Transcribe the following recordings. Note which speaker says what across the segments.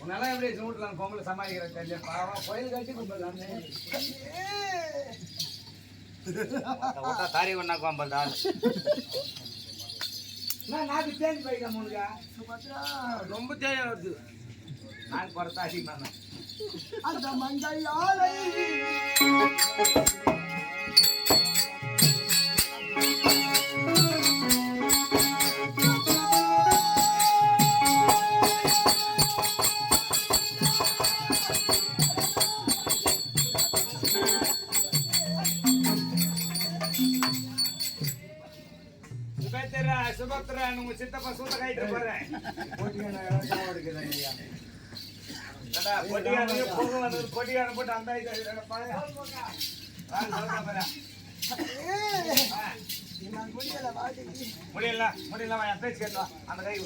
Speaker 1: உன்னால எப்படி வீட்டுல பொங்கல் சமாளிக்கிற பாவம் கோயில் கட்டி கும்பிடலாமே தாரி ஒன்னா கோம்பல் தான் நாக்கு தேஞ்சு போயிட்டேன் முழுக்கா ரொம்ப தேவை வருது நான் குறைத்தா அதிகமாக அந்த மஞ்சள் ஆலை சுபத்ரா உங்க சித்தப்பா சூத்த கைட்டு போறேன் பொட்டியான போட்டு அந்த முடியல முடியல பேச்சு கேட்கலாம் அந்த கை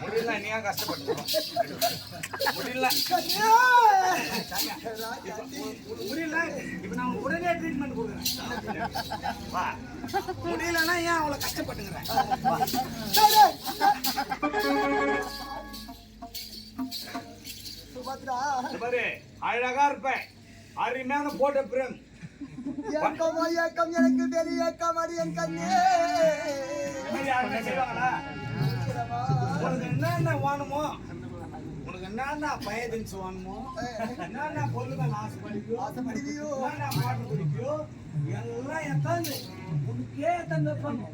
Speaker 1: முடியல நீ கஷ்டப்பட்டு முடியல முடியல இப்ப நான் உடனே ட்ரீட்மெண்ட் கொடுக்குறேன் முடியலன்னா ஏன் அவ்வளவு கஷ்டப்பட்டுங்கிறேன் அழகா இருப்பேன் அருமையான போட்ட பிரேம் எனக்கு பெரிய கமரியன் கண்ணே உனக்கு என்னென்ன வேணுமோ உனக்கு என்னென்ன பயதின்ஸ் வேணுமோ என்னென்ன பொருளுங்க ஆசைப்படுவியோ என்ன பாட்டு குடிப்பியோ எல்லாம் எத்தாந்து உனக்கே எத்தனை வைப்பாங்க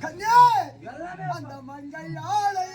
Speaker 1: கண்ணே எல்லாமே அந்த மஞ்சள் ஆலை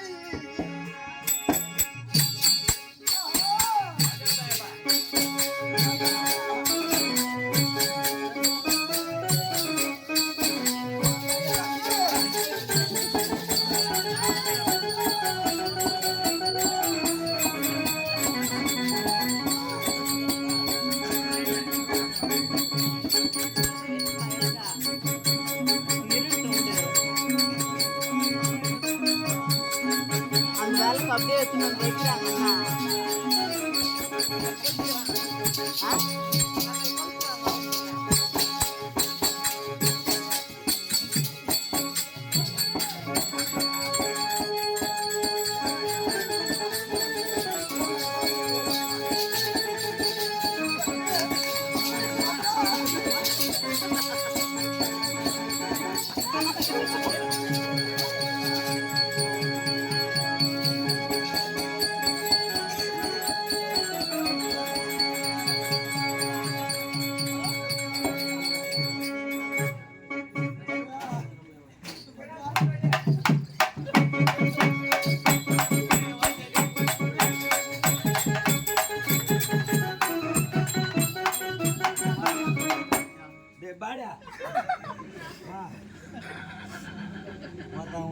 Speaker 1: அப்படியே வைக்கிறாங்கன்னா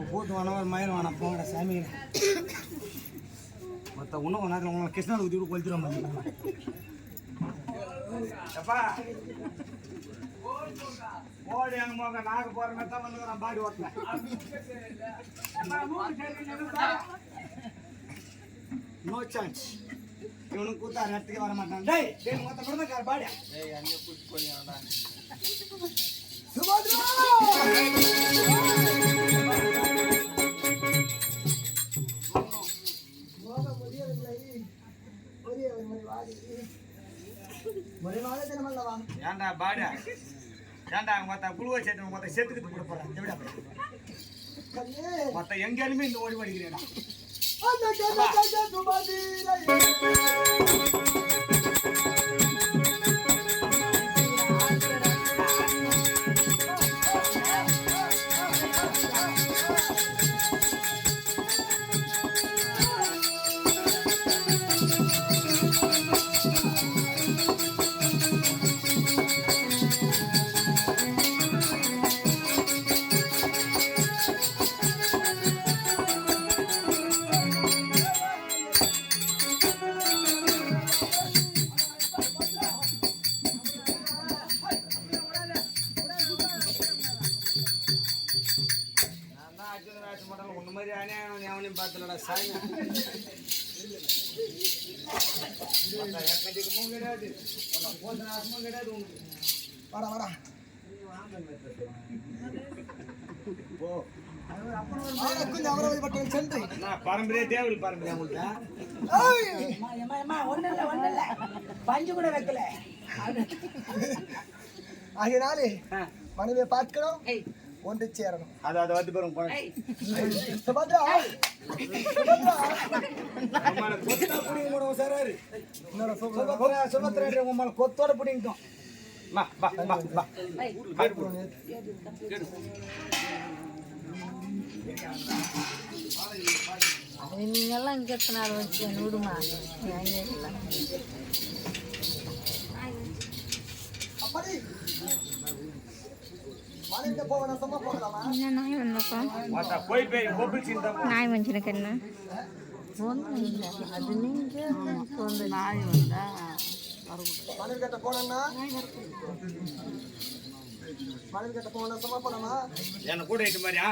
Speaker 1: போட்டு வேணா ஒரு மயில் வேணாம் போங்கடா சாமி மற்ற உணவு நேரத்தில் உங்களை கிருஷ்ணா ஊற்றி விட்டு கொளுத்திட மாட்டேங்க ஓடி அங்கே போங்க நாங்கள் போகிற மாதிரி தான் வந்து நான் பாடி ஓட்டினேன் நோ சான்ஸ் இவனுக்கு கூத்தா இடத்துக்கு வர மாட்டான் டேய் டேய் மொத்த கூட தான் பாடியா டேய் அங்கே கூட்டி போய் சுபாத்ரா ஏன்டா பாடா ஏன்டா மொத்த குழுவை சேர்த்து மொத்த சேர்த்துக்கிட்டு கூட போறேன் மொத்த எங்கேயுமே இந்த ஓடி படிக்கிறேன் ஒன்று மாதிரி அநியாயம் அவனையும் பார்த்துலடா சாமி எக்கச்சக்கமும் கிடையாது போதனாசமும் கிடையாது உனக்கு.
Speaker 2: வாடா வாடா கொஞ்சம் அமராவதி பட்டம் சென்று
Speaker 1: பாரம்பரிய தேவல் பாரம்பரிய உங்கள்ட்ட
Speaker 3: ஒண்ணு பஞ்சு கூட வைக்கல.
Speaker 2: ஆகினாலே மனைவியை பார்க்கணும் ஒன்று சேரணும்.
Speaker 1: அதை வந்து பாருங்க
Speaker 2: சுபத்ரா
Speaker 1: சுபத்ரா உங்களை கொத்தோட பிடிக்கும்.
Speaker 3: நீங்கெல்லாம் இங்க எத்தனை நாள் வச்சு விடுமா?
Speaker 2: அப்படி மனைவியை போவனா சும்மா போகலாமா?
Speaker 3: நாய் வந்தப்பா நாய் வந்துருக்கு என்ன ஒன்றும் இல்லை. அது நீங்கள் நாய் வந்தா
Speaker 2: மனைவி கிட்ட போனா மனைவி கிட்ட போனா சும்மா போலாமா?
Speaker 1: என்ன கூட இட்டு மாதிரியா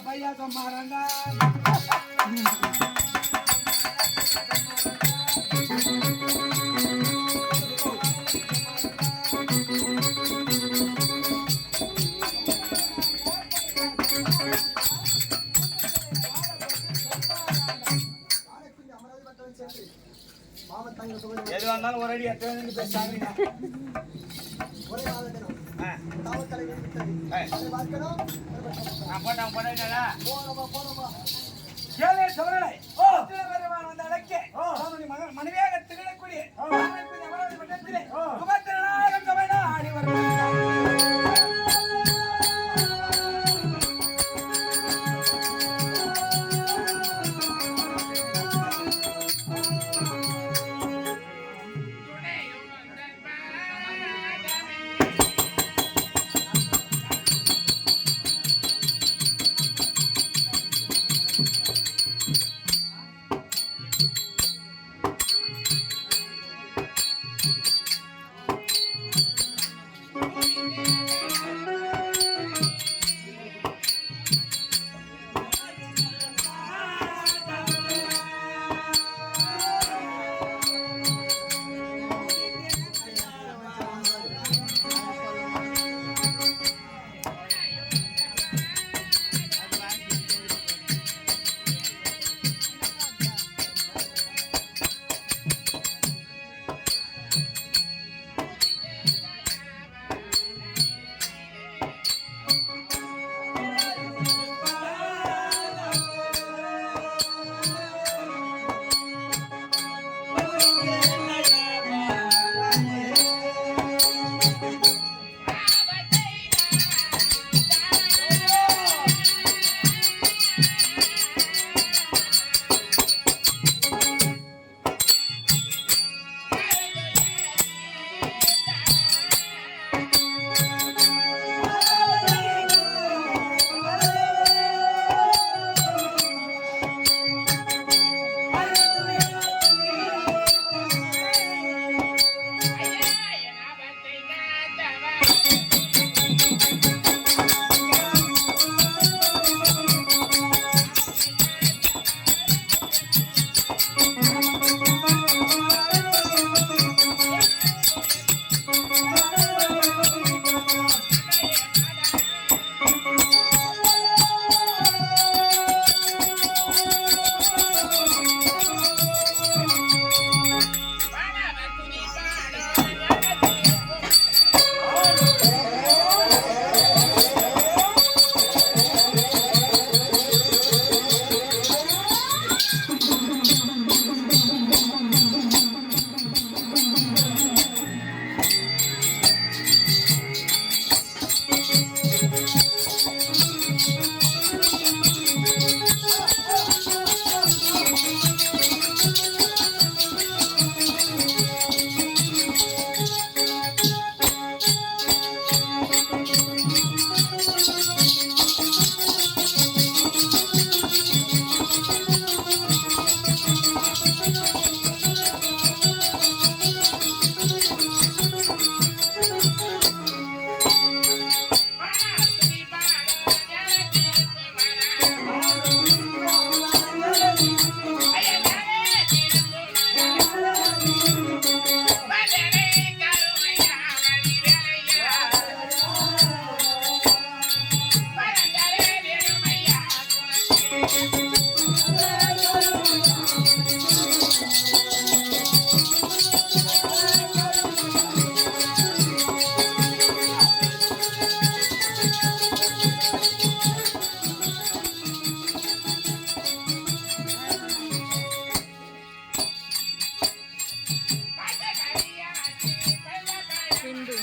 Speaker 1: भैया तो मारना எது வந்தாலும் ஒரு அடி எத்தனை பேசாங்க
Speaker 2: ஒரே ஆளுக்கணும் தாவத்தலை விட்டது அதை பார்க்கணும்
Speaker 1: நான் போட்டா
Speaker 2: போனோமா
Speaker 1: ஏழே சவரலை வந்த அழைக்க மனைவியாக திகழக்கூடிய சுபத்திரநாயகம் சபைனா ஆடி வரும்
Speaker 3: சிந்து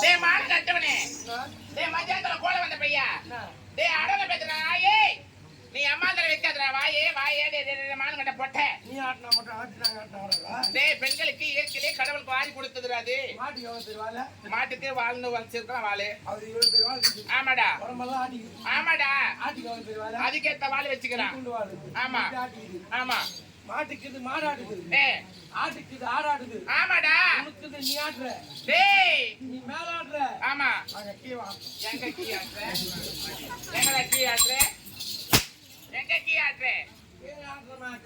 Speaker 4: டேய் மாடு கட்டவனே டேய் மச்சான்ல கோல வந்த பையா டேய் அடல பேசுறா ஏய் நீ அம்மாந்தர வைக்காதடா வாயே வாயே டேய் மாடு கட்ட போட்ட
Speaker 1: நீ ஆட்டனா மட்டும் ஆட்டினாங்க ஆட்டறாங்களா
Speaker 4: டேய் பெண்களுக்கு இயற்கையிலே கடவுள் வாரி கொடுத்ததுடா அது
Speaker 1: மாட்டுக்கு எவ்வளவு தெரிவால
Speaker 4: மாட்டுக்கு வாழ்ந்து வச்சிருக்கான் வாளு
Speaker 1: அவர் 20 தெரிவால
Speaker 4: ஆமாடா
Speaker 1: உடம்பெல்லாம் ஆட்டிக்கு
Speaker 4: ஆமாடா
Speaker 1: ஆட்டுக்கு எவ்வளவு தெரிவால
Speaker 4: அதுக்கேத்த வாளு வச்சுக்கிறான்
Speaker 1: குண்டு வாளு
Speaker 4: ஆமா
Speaker 1: ஆட்டிக்கு
Speaker 4: ஆமா
Speaker 1: மாட்டுக்கு இது மாடாடுது
Speaker 4: டேய்
Speaker 1: ஆட்டுக்கு இது ஆடாடுது
Speaker 4: ஆமாடா
Speaker 1: உனக்கு இது நீ ஆடுற
Speaker 4: டேய்
Speaker 1: நீ மேல ஆடுற
Speaker 4: ஆமா
Speaker 1: அங்க கீவா
Speaker 4: எங்க கீ ஆட்ற எங்கடா கீ ஆட்ற எங்க கீ ஆட்ற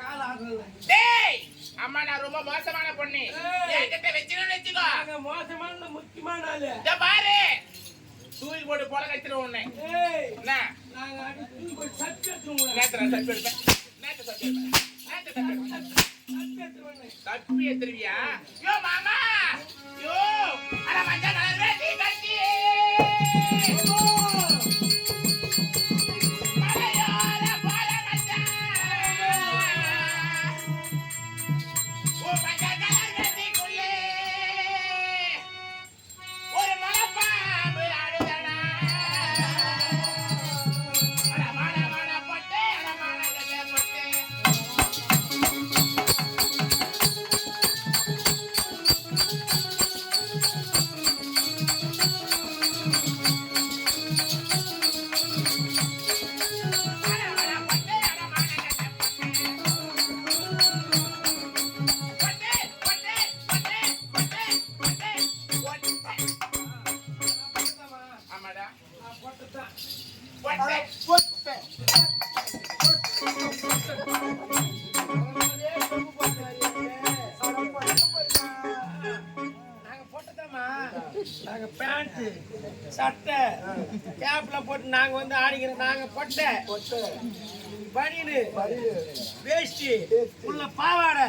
Speaker 1: கால் ஆடுறது
Speaker 4: டேய் அம்மா நான் ரொம்ப மோசமான பொண்ணு என்கிட்ட வெச்சினு வெச்சுக்கோ
Speaker 1: மோசமான முக்கியமான ஆளு
Speaker 4: இத பாரு தூக்கி போட்டு போல கச்சிரும் உன்னை
Speaker 1: ஏய்
Speaker 4: என்ன
Speaker 1: நாங்க அடி போய் சட்டச்சுங்க
Speaker 4: நேத்ரா சட்டு எடுப்பேன் நேத்து சட்டு எடுப்பேன் நேத்து சட்டு எடுப்பேன் தப்பி எத்திருவியா யோ மாமா யோ அட மஞ்சள் கலர் வேட்டி கட்டி மலையோர போல மச்சான் ஓ மஞ்சள் கலர் வேட்டிக்குள்ளே ஒரு மலைப்பாம்பு ஆடுதடா அட மட மட பொட்டே அட மட கட்ட பொட்டே
Speaker 1: நாங்க போட்டதாமா நாங்க பேண்ட் சட்டை கேப்ல போட்டு நாங்க வந்து ஆடிக்கிறோம் நாங்க பொட்டை பனியனு வேஷ்டி உள்ள பாவாடை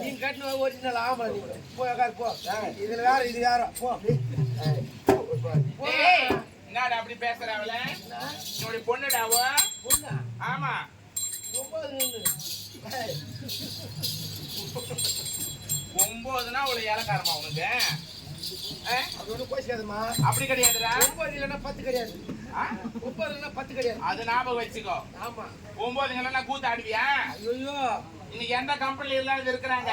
Speaker 1: நீங்க கட்டின ஒரிஜினல் ஆமா நீ போ போ இதுல வேற இது வேற போ
Speaker 4: ஏய், என்னடா அப்படி பேசுற அவள என்னோட பொண்ணுடாவோ
Speaker 1: பொண்ணா
Speaker 4: ஆமா
Speaker 1: 9 நின்னு
Speaker 4: 9னா அவளை இலக்காரமா உனக்கு
Speaker 1: அது ஒண்ணு கோச்சிக்காதுமா
Speaker 4: அப்படி கிடையாதுடா
Speaker 1: 9 இல்லைன்னா 10 கிடையாது
Speaker 4: ஆ?
Speaker 1: 9 இல்லைன்னா 10 கிடையாது
Speaker 4: அது ஞாபகம் வச்சுக்கோ
Speaker 1: ஆமா
Speaker 4: 9ங்களா கூத்து ஆடுவியா
Speaker 1: ஐயோ
Speaker 4: இன்னைக்கு எந்த கம்பெனில இல்லாத இருக்கிறாங்க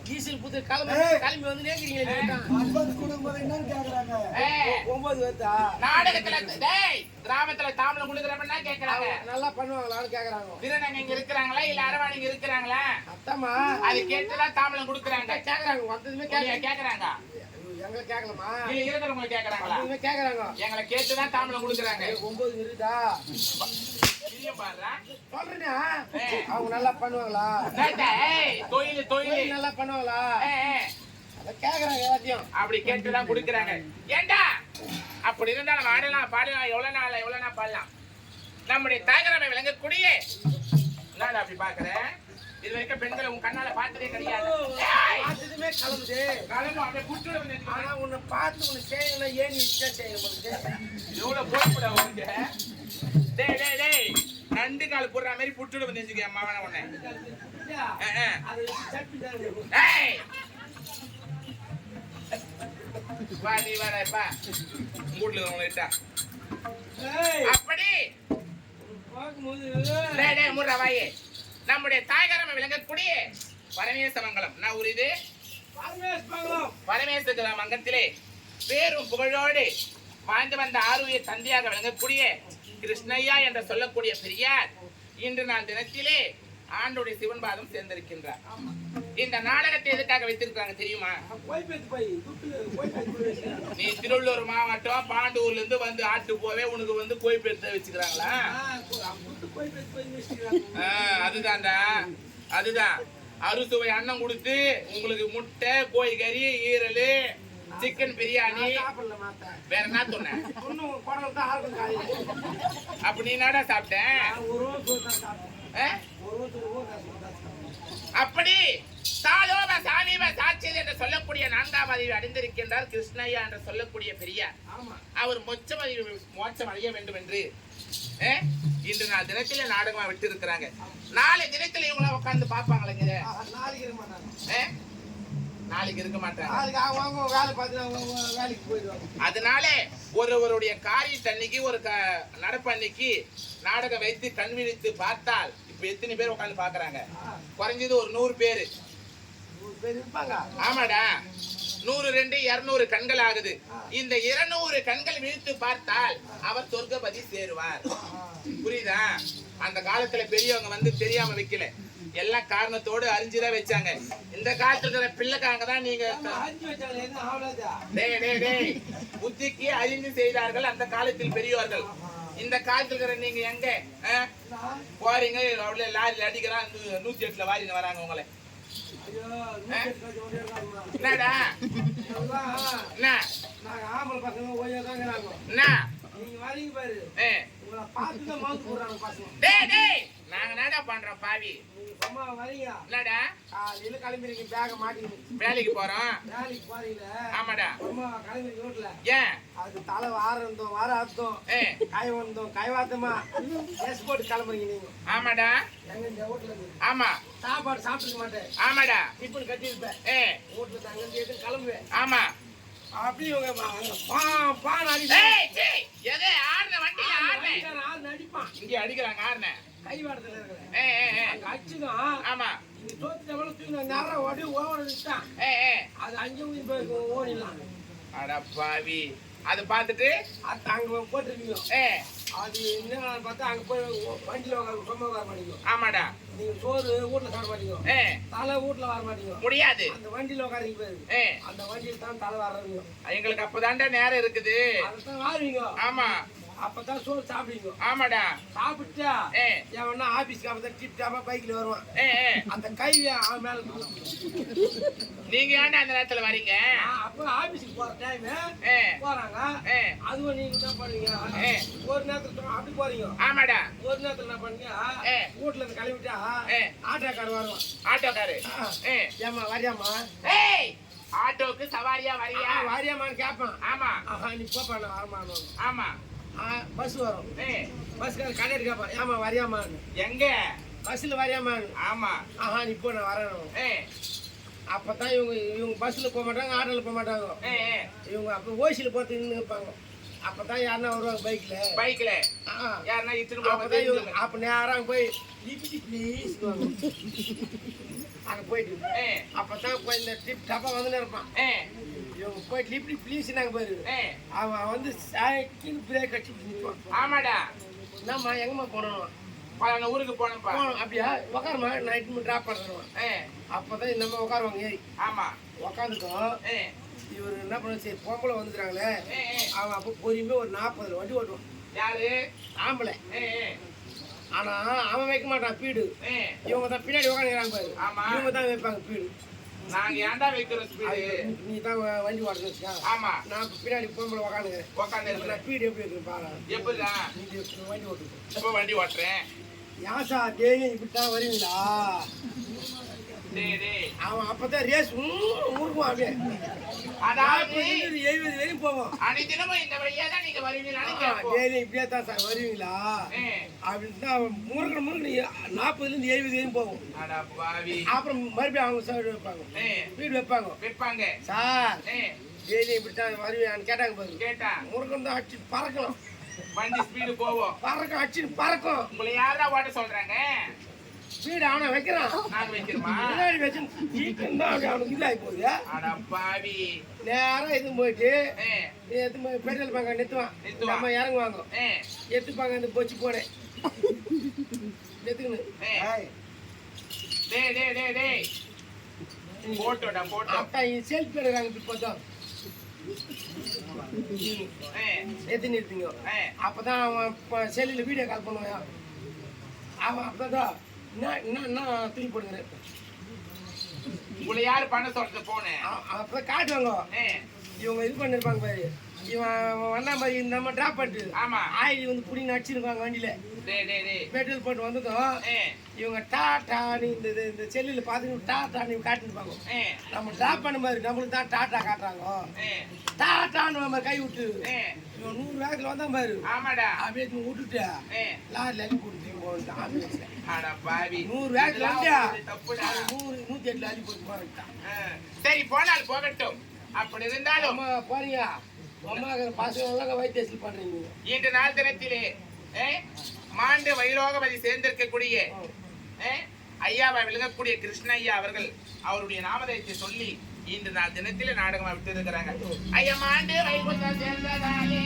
Speaker 1: டீசல் புது கிளம்பி கிளம்பி வந்து நேக்கிறீங்களே
Speaker 2: அட்வான்ஸ் கொடுக்கும்போது என்னன்னு கேக்குறாங்க
Speaker 4: ஏய்,
Speaker 1: 9 வருதா
Speaker 4: நாடகத்துல டேய் கிராமத்துல தாம்பளம் குடுக்குறப்பன்னா கேக்குறாங்க
Speaker 1: நல்லா பண்ணுவாங்களான்னு கேக்குறாங்க
Speaker 4: திருநங்க இங்க இருக்கிறாங்களா இல்ல அரவாணிங்க இருக்கிறாங்களா
Speaker 1: அத்தாமா
Speaker 4: அது கேட்டுதான் தாம்பளம் குடுக்குறாங்க
Speaker 1: கேக்குறாங்க வந்ததுமே
Speaker 4: கேக்குறாங்க
Speaker 2: எங்களை கேட்கலாமா?
Speaker 4: இல்ல இருக்கிறவங்க கேக்குறாங்களா?
Speaker 2: அவங்க கேக்குறாங்க.
Speaker 4: எங்களை கேட்டுதான் தாம்பளம் கொடுக்குறாங்க.
Speaker 2: 9 இருக்குதா?
Speaker 4: தெரியும் பாருடா.
Speaker 2: சொல்றேனா? அவங்க நல்லா பண்ணுவாங்களா?
Speaker 4: ஏய் தொழில்
Speaker 2: நல்லா பண்ணுவாங்களா? அத கேக்குறாங்க எல்லாத்தையும்.
Speaker 4: அப்படி கேட்டுதான் கொடுக்குறாங்க. ஏண்டா அப்படி இருந்தா நம்ம ஆடலாம் பாடலாம் எவ்வளவு நாள் பாடலாம். நம்முடைய தாய்கரமை விளங்கக்கூடிய நான் அப்படி பாக்குறேன். இது வரைக்கும் பெண்களை உன் கண்ணால பார்த்ததே கிடையாது.
Speaker 2: பார்த்ததுமே கலந்து
Speaker 4: காலமும் அப்படியே குட்டுல வந்து
Speaker 2: ஆனா உன்னை பார்த்து உன்னை செய்யணும் ஏன் விஷயம் செய்யணும்
Speaker 4: எவ்வளவு போடப்பட உனக்கு. டேய் நண்டு கால் போடுற மாதிரி புட்டுல வந்து வச்சுக்க மாவன உன்னை. ஏய் வா நீ வரப்பா மூட்ல உங்கள்கிட்ட அப்படி டேய் மூடுற வாயே. நம்முடைய தாய்கரமை விளங்கக்கூடிய பரமேசமங்கலம் நான் ஒரு இது பரமேஸ்வர மங்கத்திலே பேரும் புகழோடு வாழ்ந்து வந்த ஆருய தந்தையாக விளங்கக்கூடிய கிருஷ்ணய்யா என்று சொல்லக்கூடிய பெரியார் இன்று நாள் தினத்திலே ஆண்டுடைய சிவன் பாதம் சேர்ந்திருக்கின்றார். இந்த நாடகத்தை எதுக்காக வைத்திருக்காங்க தெரியுமா? நீ திருவள்ளூர் மாவட்டம் பாண்டூர்ல இருந்து வந்து ஆட்டு போவே உனக்கு வந்து கோய்பெருத்த வச்சுக்கிறாங்களா? அதுதான்டா அதுதான் அறுசுவை அன்னம் கொடுத்து உங்களுக்கு முட்டை கோழி கறி ஈரல் சிக்கன் பிரியாணி வேற என்ன சொன்னேன் அப்ப நீ என்னடா சாப்பிட்டேன்? அப்படி சாலோப சாமீப சாட்சியர் என்று சொல்லக்கூடிய 4ஆம் அறிவை அடைந்திருக்கின்றார் கிருஷ்ணய்யா என்று சொல்லக்கூடிய பெரியார். அவர் மோட்சம் அடைய வேண்டும் என்று இன்று நாள் தினத்தில நாடகமா விட்டு இருக்கிறாங்க. நாளை தினத்துல இவங்கள உட்கார்ந்து பாப்பாங்களே. நாளைக்கு இருக்க மாட்டாங்க. அதனால ஒருவருடைய காரியத்தை அன்னைக்கு ஒரு நடப்பு அன்னைக்கு நாடகம் வைத்து கண் விழித்து பார்த்தால் இப்ப எத்தனை பேர் உட்கார்ந்து பாக்குறாங்க? குறைஞ்சது ஒரு 100 பேரு. ஆமாடா 100 2 200 கண்கள் ஆகுது. இந்த 200 கண்கள் விழித்து பார்த்தால் அவர் சொர்க்கபதி சேருவார். புரியுதா? அந்த காலத்துல பெரியவங்க வந்து தெரியாம வைக்கல, எல்லாம் காரணத்தோடு அறிஞ்சுதான் வச்சாங்க. இந்த காலத்துல இருக்கிற பிள்ளைக்காங்க தான் நீங்க புத்திக்கு அறிந்து செய்தார்கள் அந்த காலத்தில் பெரியவர்கள். இந்த காலத்துல இருக்கிற நீங்க எங்க போறீங்க? அவ்வளவு லாரில அடிக்கிறான் 108ல வாரிங்க வராங்க உங்களை. என்னடா என்ன
Speaker 1: நாங்க ஆம்பளை பசங்க ஓய்யா தாங்க
Speaker 4: என்ன
Speaker 1: நீங்க வரீங்க பாரு, உங்களை பார்த்துதான் மவுத்து போடுறாங்க பசங்க.
Speaker 4: டேய் நாங்க என்னடா பண்றோம் பாவி?
Speaker 1: நீங்க சும்மா வரீங்க,
Speaker 4: என்னடா
Speaker 1: காலையில கிளம்பிடுங்க, பேக மாட்டிக்கிங்க,
Speaker 4: வேலைக்கு போறோம்.
Speaker 1: வேலைக்கு போறீங்கள?
Speaker 4: ஆமாடா.
Speaker 1: சும்மா கிளம்பி ரோட்ல
Speaker 4: ஏன்
Speaker 1: அது தலை வாரம் வார அர்த்தம் காய் வந்தோம் கை வாத்தமா கேஸ் போட்டு கிளம்புறீங்க நீங்க.
Speaker 4: ஆமாடா.
Speaker 1: எங்க இந்த வீட்டுல இருந்து
Speaker 4: ஆமா
Speaker 1: சாப்பாடு சாப்பிட்டுக்க மாட்டேன்.
Speaker 4: ஆமாடா.
Speaker 1: இப்படி கட்டியிருப்பேன் வீட்டுல தங்க எதுவும் கிளம்புவேன்.
Speaker 4: ஆமா
Speaker 1: அப்படி இவங்க பான்
Speaker 4: எதே ஆறுன வண்டியில ஆறுன
Speaker 1: அடிப்பான்.
Speaker 4: இங்க அடிக்கிறாங்க ஆறுன
Speaker 1: கை வாரத்துல இருக்கிற அச்சுதான்.
Speaker 4: ஆமா
Speaker 1: நீங்க தோத்து எவ்வளவு தூக்கி நேரம் ஓடி ஓடிட்டான். அது அங்கேயும் போய் ஓடிடலாம்.
Speaker 4: அட பாவி, அது பார்த்துட்டு
Speaker 1: அது அங்க போட்டுருக்கீங்க. அது என்ன பார்த்தா அங்க போய் வண்டியில சொந்த வர மாட்டீங்க.
Speaker 4: ஆமாடா.
Speaker 1: நீங்க சோறு வீட்டுல சாப்பிட மாட்டீங்க, தலை வீட்டுல வர மாட்டீங்க,
Speaker 4: முடியாது.
Speaker 1: அந்த வண்டியில உட்காரிங்க போயிரு, அந்த வண்டியில தான் தலை வர்றீங்க.
Speaker 4: எங்களுக்கு அப்பதான்டா நேரம் இருக்குது.
Speaker 1: அதுதான் வாருவீங்க.
Speaker 4: ஆமா
Speaker 1: அப்பதான் சோறு சாப்பிடுவீங்க.
Speaker 4: ஆமாடா.
Speaker 1: சாப்பிட்டா எவனா ஆபீஸ்க்கு அப்பதான் டிப் டாப்பா பைக்ல வருவான். அந்த கை அவன் மேல
Speaker 4: நீங்க ஏன்டா அந்த நேரத்துல வரீங்க?
Speaker 1: அப்ப ஆபீஸ்க்கு போற டைம் போறாங்க, அதுவும் நீங்க என்ன பண்ணுவீங்க? ஒரு நேரத்துல அப்படி போறீங்க.
Speaker 4: ஆமாடா.
Speaker 1: ஒரு நேரத்துல என்ன பண்ணீங்க? வீட்டுல இருந்து கிளம்பிட்டா ஆட்டோக்காரர் வருவான்.
Speaker 4: ஆட்டோக்காரு
Speaker 1: ஏமா வரியாமா?
Speaker 4: ஆட்டோக்கு சவாரியா வரியா?
Speaker 1: வரியாமான்னு கேட்பான்.
Speaker 4: ஆமா.
Speaker 1: நீ போப்பா நான் வரமா.
Speaker 4: ஆமா.
Speaker 1: பஸ் வரும், பஸ்கார கண்டக்டர் கேட்பான், ஏமா வரியாமான்னு.
Speaker 4: எங்க
Speaker 1: பஸ்ல வரியாமான்னு.
Speaker 4: ஆமா.
Speaker 1: நீ இப்போ நான் வரேன். அப்பதான் இவங்க பஸ்ல போக மாட்டாங்க, ஆட்டோல போக மாட்டாங்க. இவங்க அப்ப ஓசியில போட்டு நின்று இருப்பாங்க. அப்பதான் யாருன்னா வருவாங்க பைக்ல.
Speaker 4: யாருன்னா
Speaker 1: அப்பதான் இவங்க அப்ப நேரம் போய் ப்ளீஸ் அங்க போயிட்டு அப்பதான் போய் இந்த டிப் டப்பா வந்து இருப்பான். இவங்க போயிட்டு லிப்டி ப்ளீஸ் நாங்க போயிரு. அவன் வந்து சைக்கிள் பிரேக் அடிச்சு நிற்பான்.
Speaker 4: ஆமாடா.
Speaker 1: என்னம்மா எங்கம்மா போனோம்?
Speaker 4: ஊருக்கு போனோம்ப்பா.
Speaker 1: அப்படியா? உட்காருமா, நைட் ட்ராப் பண்ணுறேன். அப்பதான் நம்ம உட்காருவாங்க ஏறி. ஆமா உட்காந்துக்கோம். இவர் என்ன பண்ண, சரி பொம்பளை வந்துக்கிறாங்களே, அவன் அப்போ பொறுமையாக ஒரு 40 வண்டி ஓட்டுவான். யாரு? ஆம்பளை. ஆனா அவன் வைக்க மாட்டான் பீடு. இவங்க தான் பின்னாடி உட்காந்துக்கிறாங்க பாரு, இவங்க தான் வைப்பாங்க பீடு. நாங்க ஏன்டா வைக்கிறோம் ஸ்பீடு? நீ தான் வண்டி ஓட்டுறது வச்சுக்கா. ஆமா. நான் பின்னாடி பொம்பளை உட்காந்து நான் பீடு எப்படி வைக்கிறேன் பாரு. எப்படிடா? நீ வண்டி ஓட்டுறேன். எப்போ வண்டி ஓட்டுறேன்? யாசா டேய் இப்படித்தான் வருவீங்களா? அவன் அப்பதான் ரேஸ் ஊருக்குவான். அப்படியே அதாவது 70 வரையும் போவோம். அனைத்தினமும் இந்த வழியா தான் நீங்க வருவீங்களா? டேய் இப்படியே தான் சார் வருவீங்களா அப்படின்னு தான் அவன் முறுக்கு 40ல இருந்து 70 வரையும் போவோம். அப்புறம் மறுபடியும் அவங்க சைடு வைப்பாங்க, வீடு வைப்பாங்க. சார் டெய்லி இப்படித்தான் வருவீங்கன்னு கேட்டாங்க பாரு. கேட்டா முருகன் தான் அடிச்சு பறக்கலாம், வண்டி ஸ்பீடு போவோம், பறக்கும் அடிச்சு பறக்கும். உங்களை யாரா ஓட்ட சொல்றாங்க? வீடு அவனை வைக்கிறான், நான் வைக்கிறேமா? முன்னாடி வச்சு சீக்கிரம் தான் அவனுக்கு இதாகி போகுது. அட பாவி. நேரம் எதுவும் போயிட்டு பெட்ரோல் பங்க நிறுத்துவான், நம்ம இறங்குவாங்க, எடுத்துப்பாங்க இந்த பொச்சு போட எடுத்துக்கணும். போட்டோடா போட்டோ அப்பா செல்ஃபி எடுக்கிறாங்க. இப்போ தான் எது நிறுத்திங்க, அப்பதான் அவன் செல்லில் வீடியோ கால் பண்ணுவான். அவன் அப்பதான் என்ன தூக்கி போடுங்க. உங்களை யாரு பண்ண சொல்றது போன? அப்ப காட்டுவாங்க, இவங்க இது பண்ணிருப்பாங்க பாரு. இவன் வந்தா மாதிரி நம்ம டிராப் பண்ணிட்டு ஆயில் வந்து புடி நடிச்சிருக்காங்க வண்டியில. பெட்ரோல் போட்டு வந்ததும் இவங்க டாட்டா நீ இந்த செல்லில் பார்த்துட்டு டாட்டா நீ காட்டிருப்பாங்க. நம்ம டிராப் பண்ண மாதிரி நம்மளுக்கு தான் டாட்டா காட்டுறாங்க. டாட்டான்னு நம்ம கை விட்டு இவன் 100 வேகத்துல வந்தான் பாரு. அப்படியே விட்டுட்டு லாரில அள்ளி போட்டு போட்டான். 100 வேகத்துல வந்தா 108 அள்ளி போட்டு போட்டான்.
Speaker 4: சரி போனால் போகட்டும். அப்படி இருந்தாலும்
Speaker 1: போறீங்க பசங்க வைத்தியத்தில் பண்றீங்க.
Speaker 4: இன்று நாள் தினத்திலே மாண்டு வைலோகபதி சேர்ந்திருக்கக்கூடிய ஐயாவை விளங்கக்கூடிய கிருஷ்ண ஐயா அவர்கள் அவருடைய நாமதயத்தை சொல்லி இன்று நாள் தினத்திலே நாடகமா விட்டு இருக்கிறாங்க. ஐயா மாண்டு வைகுண்டம் சேர்ந்ததாலே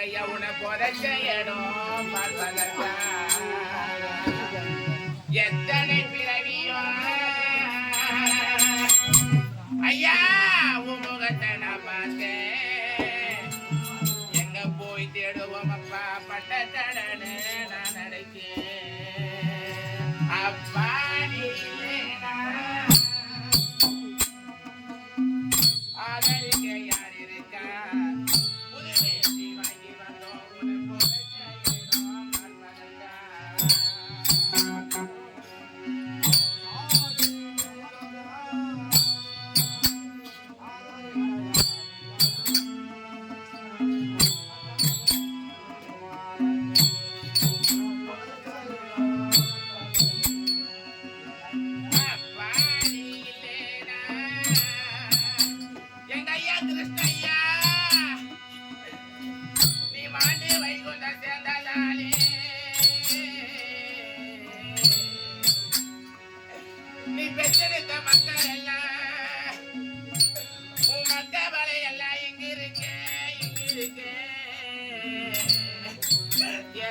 Speaker 4: ஐயா உன்னை புதைச்ச இடம் பார்ப்பதற்கா எத்தனை பிறவியோ ஐயா உன் முகத்தை நான் பார்த்தேன் எங்க போய் தேடுவோம் அப்பா பட்ட தடனு நான் நடக்கேன் அப்பா நீ இல்லைனா ஆதரிக்க யார் இருக்கா புது வேட்டி வாங்கி வந்தோம் உன்னை புதைச்ச இடம் பார்ப்பதற்கா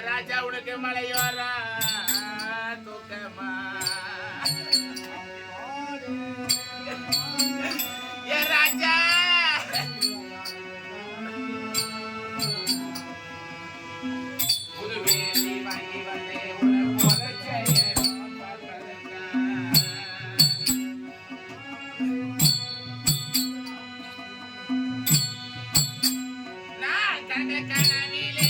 Speaker 4: ராஜா உனக்கு மலையோரா தூக்கமா ஏ ராஜா புது வேலி வாங்கி வந்தே உன புதைச்ச இடம் பார்ப்பதற்கா நான் கண்ட கனவிலே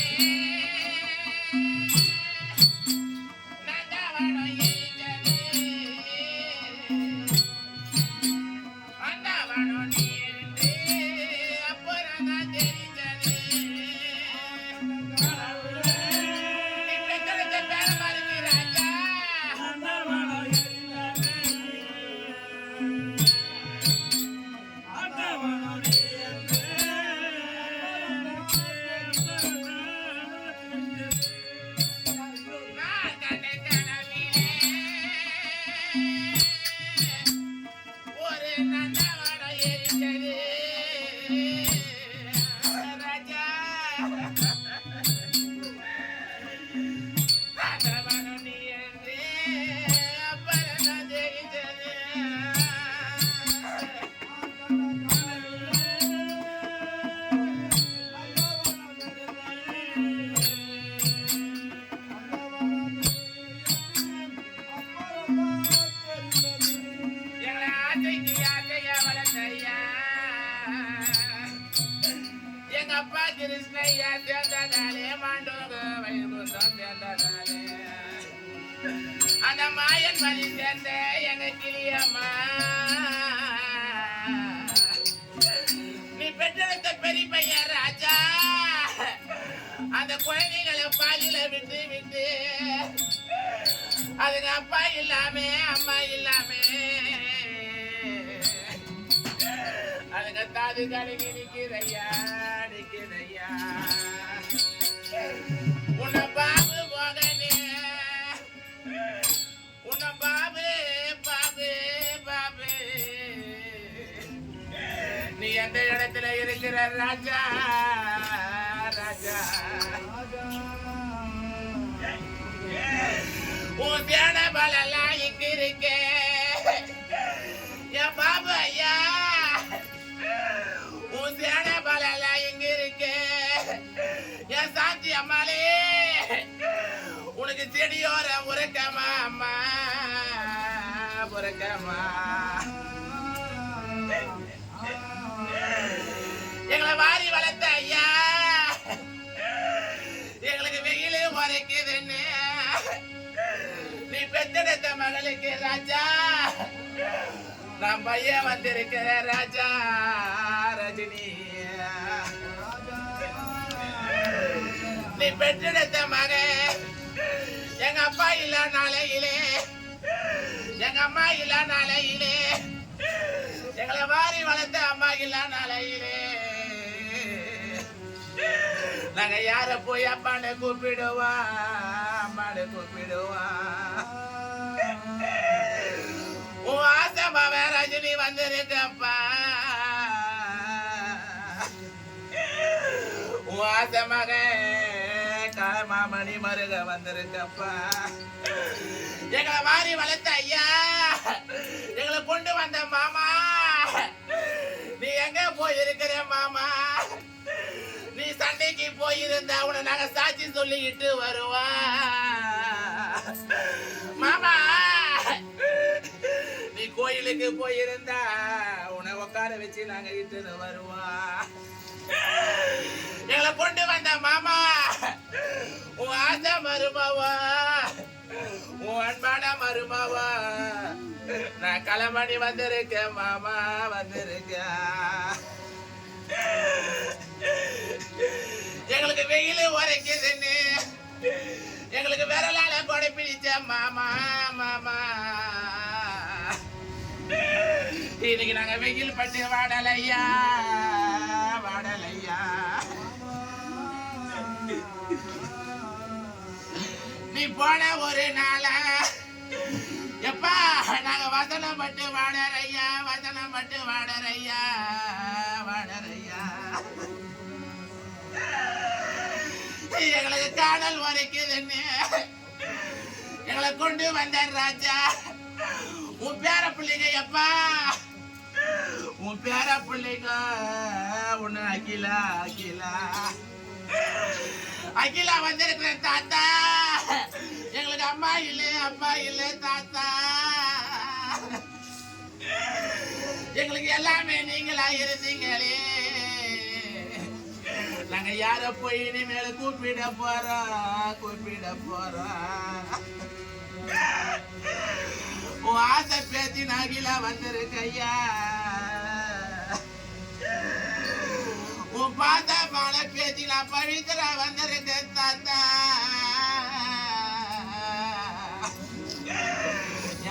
Speaker 4: எங்க அப்பா கிருஷ்ணய்யா சேர்ந்ததாலே மாண்டோக வைகுந்தம் சேர்ந்ததாலே அந்த மாயன் வழி சேர்ந்த எங்க கிளியம்மா நீ பெற்றெடுத்த பெரிய பையன் ராஜா அந்த குழந்தைகளை பாலில விட்டு விட்டு அதுங்க அப்பா இல்லாம அம்மா இல்லாம அதுங்க தாது கலகி நிக்கிறையா நிக்கிறையா உன்னை பாபு போகனே உன்னை பாபு பாபு பாபு நீ எந்த இடத்துல இருக்கிற ராஜா ராஜா உன் தியான பலெல்லாம் இங்க இருக்கே என் பாபு ஐயா உன் தியான பலெல்லாம் இங்க இருக்கே என் சாந்தி அம்மாளே உனக்கு செடியோர உறக்கமா அம்மா உறக்கமா எங்களை வாரி வளர்த்த ஐயா எங்களுக்கு வெயிலே உரைக்குதுன்னு நீ பெத்தெடுத்த மகளுக்கு ராஜா நான் பையன் வந்திருக்கிற ராஜா ரஜினி நீ பெற்றெடுத்த மகன் எங்க அப்பா இல்ல நாளையிலே எங்க அம்மா இல்ல நாளையிலே எங்களை வாரி வளர்த்த அம்மா இல்ல நாளையிலே நாங்க யார போய் அப்பான்னு கூப்பிடுவா அம்மான்னு கூப்பிடுவா உன் ஆசை மாவ ரஜினி வந்திருக்கப்பா உன் ஆசமாக காமாமணி மருக வந்திருக்கப்பா. எங்களை வாரி வளர்த்த ஐயா, எங்களை கொண்டு வந்த மாமா, நீ எங்க போயிருக்கிற மாமா? நீ சண்டைக்கு போயிருந்தா உன்னை நாங்க சாட்சி சொல்லிக்கிட்டு வருவா மாமா. நீ கோயிலுக்கு போயிருந்தா உன்னை உட்கார வச்சு நாங்க இட்டுன்னு வருவா. எங்களை கொண்டு வந்த மாமா, உன் ஆசை மருமாவா, உன் அன்பான மருமாவா, நான் களமணி வந்திருக்கேன் மாமா, வந்திருக்கேன். எங்களுக்கு வெயில் உரைக்குதுன்னு எங்களுக்கு விரலால கொடை பிடிச்ச மாமா, மாமா, இன்னைக்கு நாங்க வெயில் பட்டு வாடலையா, வாடலையா. நீ போன ஒரு நாள எப்பா நாங்க வசனம் பட்டு வாடறையா, வசனம் பட்டு வாடறையா, வாடறையா. எங்களுக்கு காணல் வரைக்குதுன்னு எங்களை கொண்டு வந்த ராஜா, உன் பேர பிள்ளைங்க எப்பா, உன் பேர பிள்ளைங்க உன்ன அகிலா, அகிலா, அகிலா வந்திருக்கிற தாத்தா. எங்களுக்கு அம்மா இல்ல, அப்பா இல்ல தாத்தா. எங்களுக்கு எல்லாமே நீங்களா இருந்தீங்களே. நாங்க யார போய் இனிமேல கூப்பிட போறோம், கூப்பிட போறோம். உன் ஆசை பேச்சு நாகிலா வந்திருக்கையா, உன் பாத்த மழை பேச்சு நான் பவித்ரா வந்திருக்கேன் தாத்தா.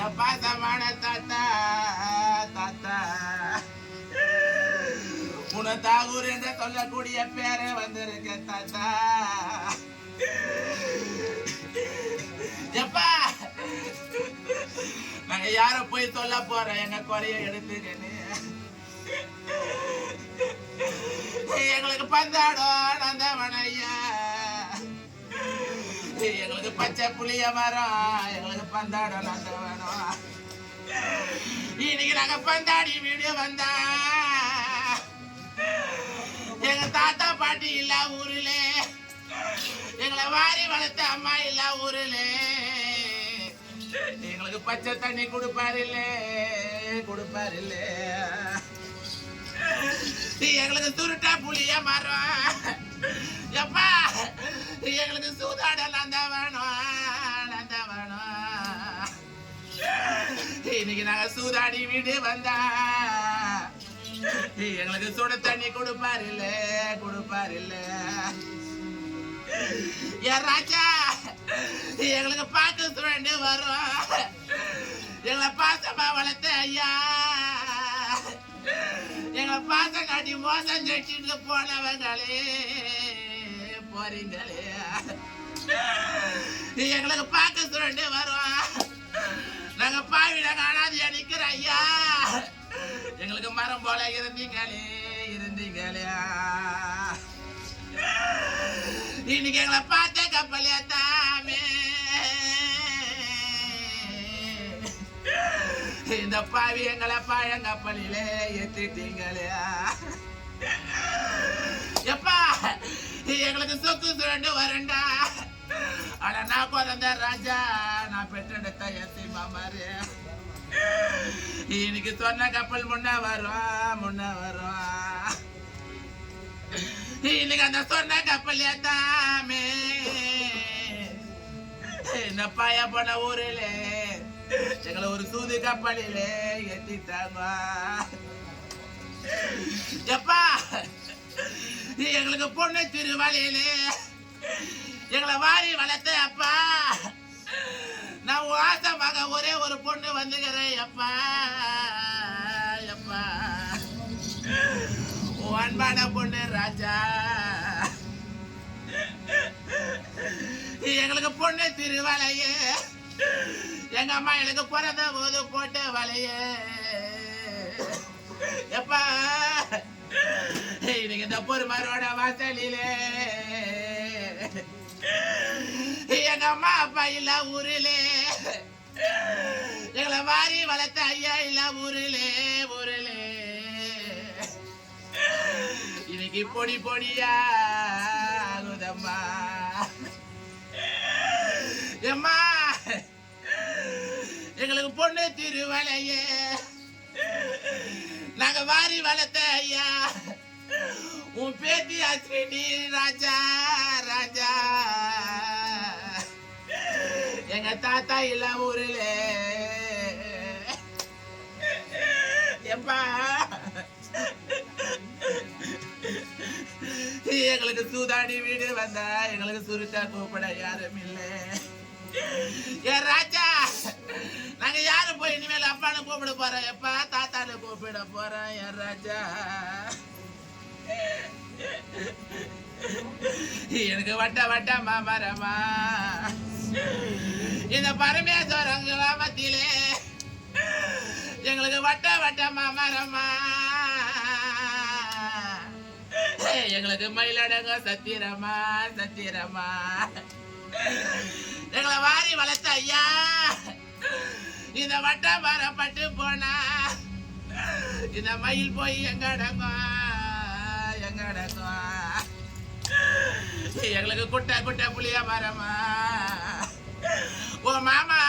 Speaker 4: என் பாசமான தாத்தா, தாத்தா, உன தாகூர் என்று சொல்லக்கூடிய பேர வந்திருக்க தாத்தா. எப்பா நாங்க யார போய் சொல்ல போறோம் எங்க குறைய எடுத்துக்கன்னு? எங்களுக்கு பந்தாடம் நந்தவனையா, எங்களுக்கு பச்சை புளிய மரம், எங்களுக்கு பந்தாடம் நந்தவனம். இன்னைக்கு நாங்க பந்தாடி வீடியோ வந்தா எங்க தாத்தா பாட்டி இல்ல ஊருல, எங்களை வாரி வளர்த்த அம்மா இல்ல ஊருல, எங்களுக்கு பச்சை தண்ணி கொடுப்பாரு இல்ல, கொடுப்பாரு இல்ல. எங்களுக்கு சுருட்டா புளிய மரம் எப்பா, எங்களுக்கு சூதாட நந்த வேணும், நந்த வேணும். இன்னைக்கு நாங்க சூதாடி வீடு வந்தா எங்களுக்கு சுட தண்ணி கொடுப்பாரு இல்ல, கொடுப்பாரு இல்ல. என் ராஜா எங்களுக்கு பார்க்க சுரண்டு வரும், எங்களை பாசமா வளர்த்த ஐயா, எங்களை பாசம் காட்டி மோசம் செட்டிட்டு போனவங்களே, போறீங்களே. எங்களுக்கு பார்க்க சுரண்டு வரும், நாங்க பாவிட காணாதியா நிக்கிற ஐயா, எங்களுக்கு மரம் போல இருந்தீங்களே, இருந்தீங்களே. இன்னைக்கு எங்களை பார்த்த கப்பல் ஏத்தாமே இந்த பாவி எங்களை பாயங்கப்பலிலே ஏத்திட்டீங்களே. எப்பா எங்களுக்கு சொக்கு சுரண்டு வரண்டா, ஆனா நான் பிறந்த ராஜா, நான் பெற்றெடுத்த எத்தி மாமாரு. இன்னைக்கு சொன்ன கப்பல் முன்ன வரும், முன்ன வரும். இன்னைக்கு அந்த சொன்ன கப்பல் ஏத்தாமே இந்த பாய போன ஊரில எங்களை ஒரு சூது கப்பலில ஏத்திட்டாங்க. எப்பா எங்களுக்கு பொண்ணு திருவழியில எங்களை வாரி வளர்த்த அப்பா, நான் ஆசமாக ஒரே ஒரு பொண்ணு வந்துக்கிறேன் எப்பா, எப்பா அன்பான பொண்ணு ராஜா. எங்களுக்கு பொண்ணு திருவலைய, எங்க அம்மா எனக்கு பிறந்த போது போட்ட வலைய. எப்பா இன்னைக்கு இந்த பொறுமரோட வாசலிலே எங்க அம்மா அப்பா இல்ல ஊரிலே, எங்களை வாரி வளர்த்த ஐயா இல்ல ஊரிலே ஊரிலே. இன்னைக்கு பொடி பொடியா ஆகுதம்மா. எம்மா எங்களுக்கு பொண்ணு திருவலையே, நாங்க வாரி வளர்த்த ஐயா உன் பேத்தி அஸ்வினி ராஜா ராஜா. எங்க தாத்தா இல்ல ஊர்ல. எப்பா எங்களுக்கு சூதாடி வீடு வந்தா எங்களுக்கு சுருட்டா கூப்பிட யாரும் இல்ல. ஏன் ராஜா, நாங்க யாரும் போய் இனிமேல் அப்பான்னு கூப்பிட போறோம், எப்பா தாத்தான்னு கூப்பிட போறோம். என் ராஜா, எனக்கு வட்ட வட்ட மாமரமா இந்த பரமேஸ்வரன் கிராமத்திலே எங்களுக்கு வட்ட வட்ட மாமரமா. எங்களுக்கு மயிலடங்க சத்திரமா சத்திரமா. எங்களை வாரி வளர்த்த ஐயா இந்த வட்ட மரம் பட்டு போனா இந்த மயில் போய் எங்க அடங்கும் எங்க அடங்கும். எங்களுக்கு குட்டை குட்டை புளிய மரமா. ஓ மாமா,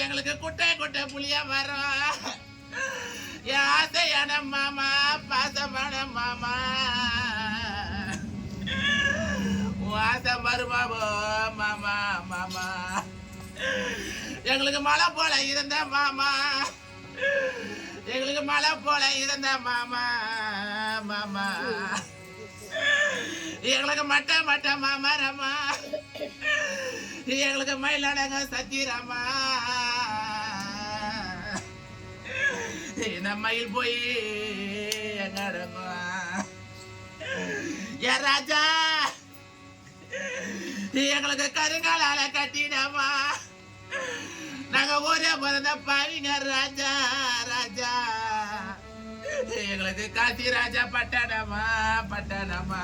Speaker 4: எங்களுக்கு குட்டை குட்டை புளிய மரம். என் ஆசையான மாமா, பாசமான மாமா, உன் ஆசை மருமாவோ மாமா மாமா. எங்களுக்கு மழை போல இருந்த மாமா, எங்களுக்கு மழை போல இருந்த மாமா மாமா. எங்களுக்கு மட்ட மட்ட மாமா ரமா, எங்களுக்கு மயிலடங்க சத்திரமா. இந்த மயில் போய் எங்க அடங்கும். ஏ ராஜா, எங்களுக்கு கருங்காலால கட்டிடமா. நாங்க ஒரே பிறந்த பாவிங்க ராஜா ராஜா. எங்களுக்கு காசி ராஜா பட்டணமா பட்டணமா.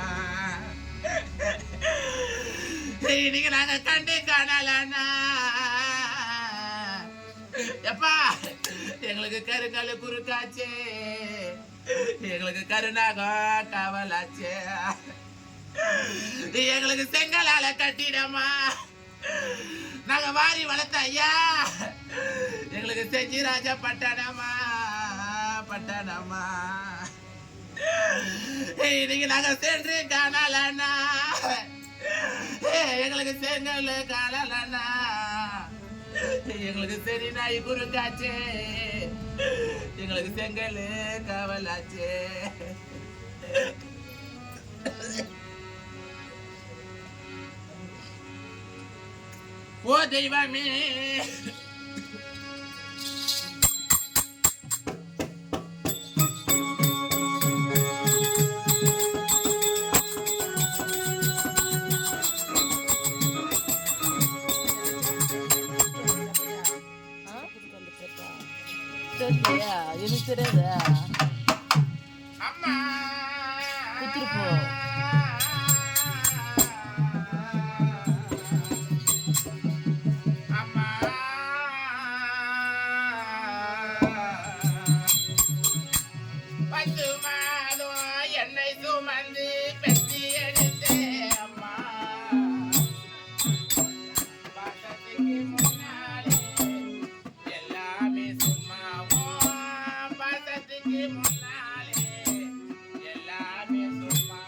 Speaker 4: இன்னைக்கு நாங்க கண்டு காணலன்னா எப்பா எங்களுக்கு கருங்கால குறுக்காச்சே, எங்களுக்கு கருநாகம் காவலாச்சே. எங்களுக்கு செங்கலால கட்டிடமா. நாங்க வாரி வளர்த்த ஐயா எங்களுக்கு செஞ்சி ராஜா பட்டணமா பட்டணமா. இன்னைக்கு நாங்க சென்று காணலன்னா எங்களுக்கு செங்கல் காணலன்னா எங்களுக்கு சரி நாய் குறுக்காச்சே, எங்களுக்கு செங்கல் காவலாச்சே. ஓ தெய்வமே,
Speaker 3: எனக்கு தெரியாதா?
Speaker 4: அம்மா
Speaker 3: குத்துருப்போ.
Speaker 4: அம்மா பத்து மாதம் என்னை சுமந்து பெற்றி எடுத்தே அம்மா. பாசத்துக்கு முன்னாலே எல்லாமே சும்மாவோ, பாசத்துக்கு முன்னாலே எல்லாமே சும்மா.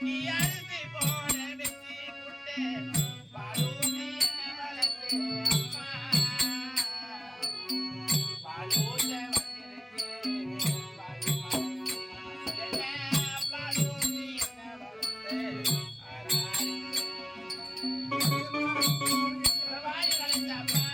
Speaker 4: பானைக்கு அரிசி போட வச்சு புட்டு பாலூட்டி என்ன வளர்த்து அம்மா பாலூட்ட வந்திருக்கு பாலூட்டி என்ன வளர்த்து வாய் வளர்த்தப்பா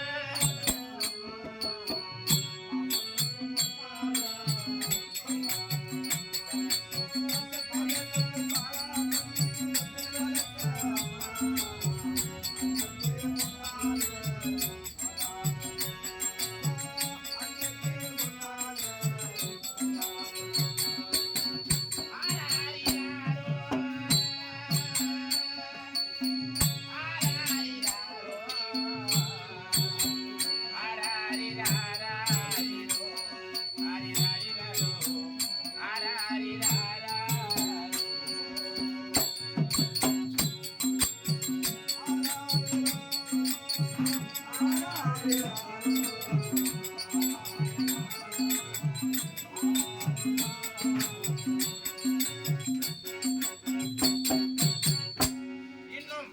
Speaker 4: இன்னும்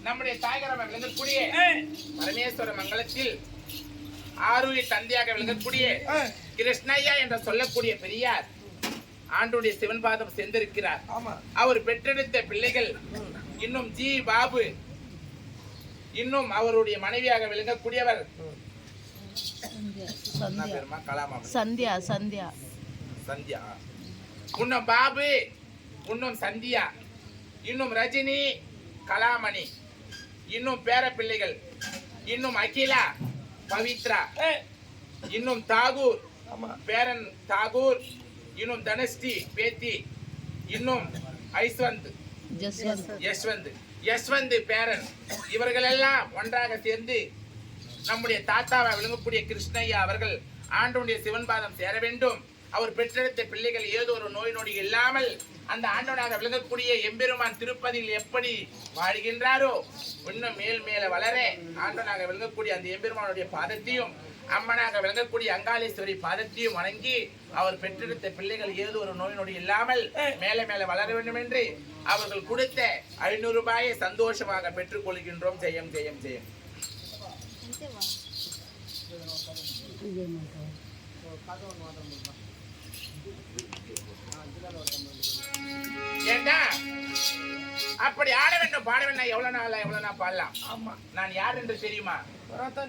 Speaker 4: நம்முடைய தாய்கரமாக விளங்கக்கூடிய பரமேஸ்வர மங்கலத்தில் ஆரூரி தந்தையாக விளங்கக்கூடிய கிருஷ்ணய்யா என்று சொல்லக்கூடிய பெரியார் ஆண்டுடைய சிவன் பாதம் சென்றிருக்கிறார். அவர் பெற்றெடுத்த பிள்ளைகள் இன்னும் ஜி பாபு, இன்னும் அவருடைய மனைவியாக விளங்கக்கூடியவர்
Speaker 3: சந்தியா சந்தியா
Speaker 4: சந்தியா, இன்னும் பாபு, இன்னும் சந்தியா, இன்னும் ரஜினி, கலாமணி, இன்னும் பேர பிள்ளைகள், இன்னும் அகிலா, பவித்ரா, இன்னும் தாகூர், பேரன் தாகூர், இன்னும் தனஸ்ரீ பேத்தி, இன்னும் ஐஸ்வந்த், யஸ்வந்த் பேரன், இவர்கள் எல்லாம் ஒன்றாக சேர்ந்து நம்முடைய தாத்தாவை விளங்கக்கூடிய கிருஷ்ணய்யா அவர்கள் ஆண்டவனுடைய சிவன் பாதம் சேர வேண்டும். அவர் பெற்றெடுத்த பிள்ளைகள் ஏதோ ஒரு நோய் நொடி இல்லாமல் அந்த ஆண்டவனாக விளங்கக்கூடிய எம்பெருமான் திருப்பதியில் எப்படி வாழ்கின்றாரோ இன்னும் மேல் மேல வளர ஆண்டவனாக விளங்கக்கூடிய அந்த எம்பெருமானுடைய பாதத்தையும் அம்மனாக விளங்கக்கூடிய அங்காளேஸ்வரி பாதத்தையும் வணங்கி அவர் பெற்றெடுத்த பிள்ளைகள் ஏதோ ஒரு நோய் நொடி இல்லாமல் மேல மேல வளர வேண்டும் என்று அவர்கள் கொடுத்த 500 ரூபாயை சந்தோஷமாக பெற்றுக் கொள்கின்றோம். ஜெயம் ஜெயம் ஜெயம். ஏண்டா அப்படி ஆட வேண்டும் பாட வேண்டும் எவ்வளவு நாள் பாடலாம். ஆமா, நான் யார் என்று தெரியுமா?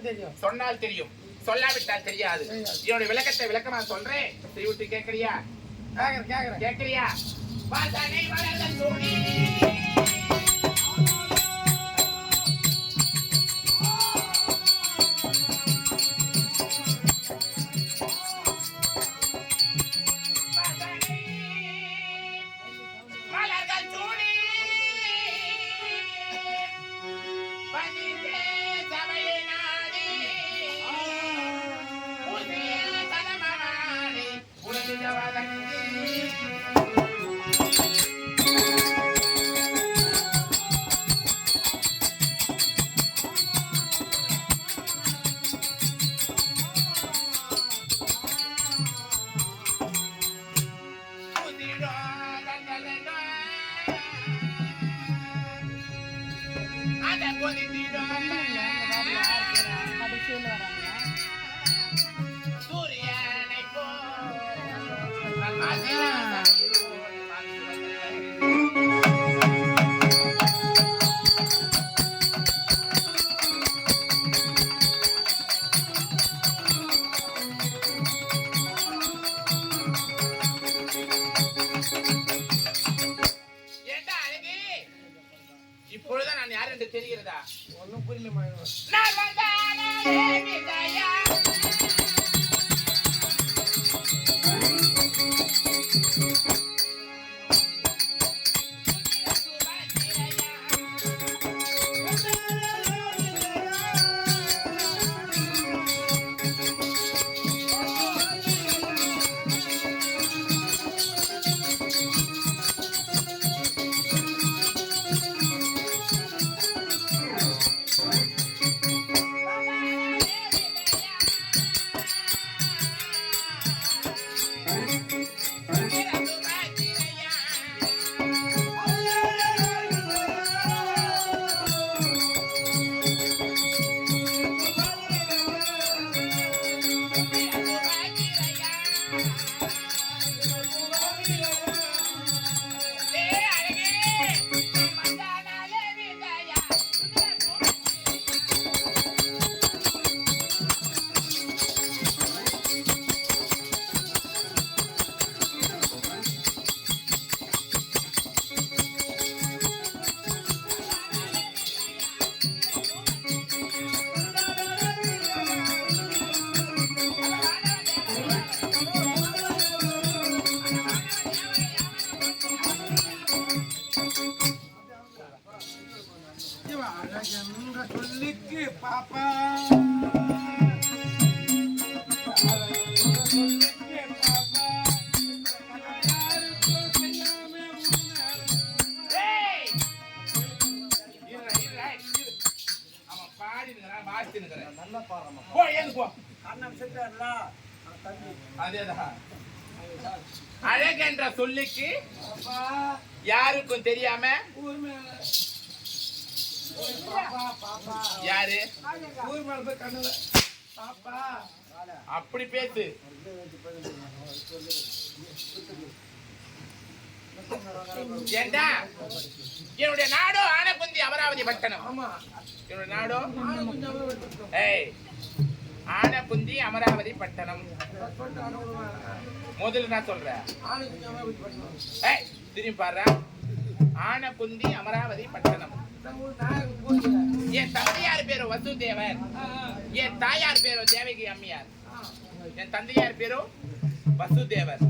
Speaker 4: தெரியும். சொன்னால் தெரியும், சொல்லாவிட்டால் தெரியாது. என்னுடைய விளக்கத்தை விளக்கமா சொல்றேன், செய்விட்டு கேட்கறியா? கேட்கறியா? வாசனை வளர்ந்த சோடி இப்பொழுதுதான் நான் யார் என்று தெரிகிறதா? ஒன்னும் புரியல.
Speaker 1: பாப்பா
Speaker 4: ஏய்! இருடா, இருடா, இரு. அவன் பாடினுக்கிறான், வாசினுக்கிறான்.
Speaker 1: நல்லா பாருமா
Speaker 4: போ, ஏந்து போ.
Speaker 1: அண்ணன் செத்தாருல தம்பி
Speaker 4: அதேதான். அழகென்ற சொல்லுக்கு
Speaker 1: பாப்பா
Speaker 4: யாருக்கும் தெரியாம
Speaker 1: ஊர் மேல பாப்பா பாப்பா
Speaker 4: யாரு
Speaker 1: ஊர் மேல போய் கண்ணுல பாப்பா
Speaker 4: அப்படி பேசு. ஏண்டா என்னுடைய நாடோ ஆனகுந்தி அமராவதி பட்டணம்.
Speaker 1: ஆமா
Speaker 4: என்னுடைய நாடோ
Speaker 1: நானும் கொஞ்சம் விட்டுட்டோம்
Speaker 4: ஏய் ஆனகுந்தி அமராவதி பட்டணம்.
Speaker 1: சொல்லிட்டு அனுப்புவேன்
Speaker 4: முதல்ல நான் சொல்றேன்.
Speaker 1: நானும் கொஞ்சம் விட்டுட்டோம்
Speaker 4: ஏய் திரும்பி பாரு. ஆனகுந்தி அமராவதி பட்டணம்.
Speaker 1: நம்ம ஊர் நாயகம் போகல
Speaker 4: என் தந்தையார் பேரு வசுதேவர். என் தாயார் பேரு தேவகி அம்மையார். என் தந்தையார் பேரு வசுதேவர்.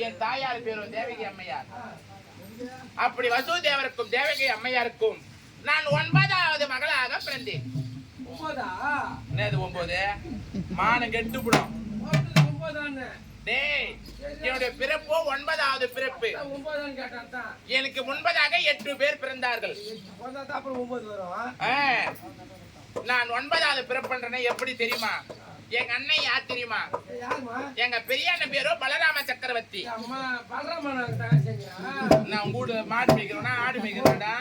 Speaker 4: என் தாயார் பேரு தேவகி அம்மையார். அப்படி வசுதேவருக்கும் தேவகி அம்மையாருக்கும் நான் 9வது மகளாக பிறந்தேன்.
Speaker 1: 9ஆ
Speaker 4: என்னது 9? மானம் கெட்டுப்புடும்.
Speaker 1: 9
Speaker 4: டேய் என்னுடைய பிறப்போ 9வது பிறப்பு.
Speaker 1: 9 கேட்டான் தான்
Speaker 4: எனக்கு முன்பதாக 8 பேர் பிறந்தார்கள்.
Speaker 1: வந்தா தான் அப்புறம் 9 வரும்
Speaker 4: நான் 9வது பிறப்புன்றேனே எப்படி தெரியுமா? எங்க அண்ணன் யார் தெரியுமா?
Speaker 1: யாருமா
Speaker 4: எங்க பெரிய அண்ணன் பேரோ பலராம சக்கரவர்த்தி.
Speaker 1: அம்மா பலராம நான் தான் செஞ்சா
Speaker 4: நான் கூட மாடு மேய்க்கிறோம்னா ஆடு மேய்க்கிறோம்டா.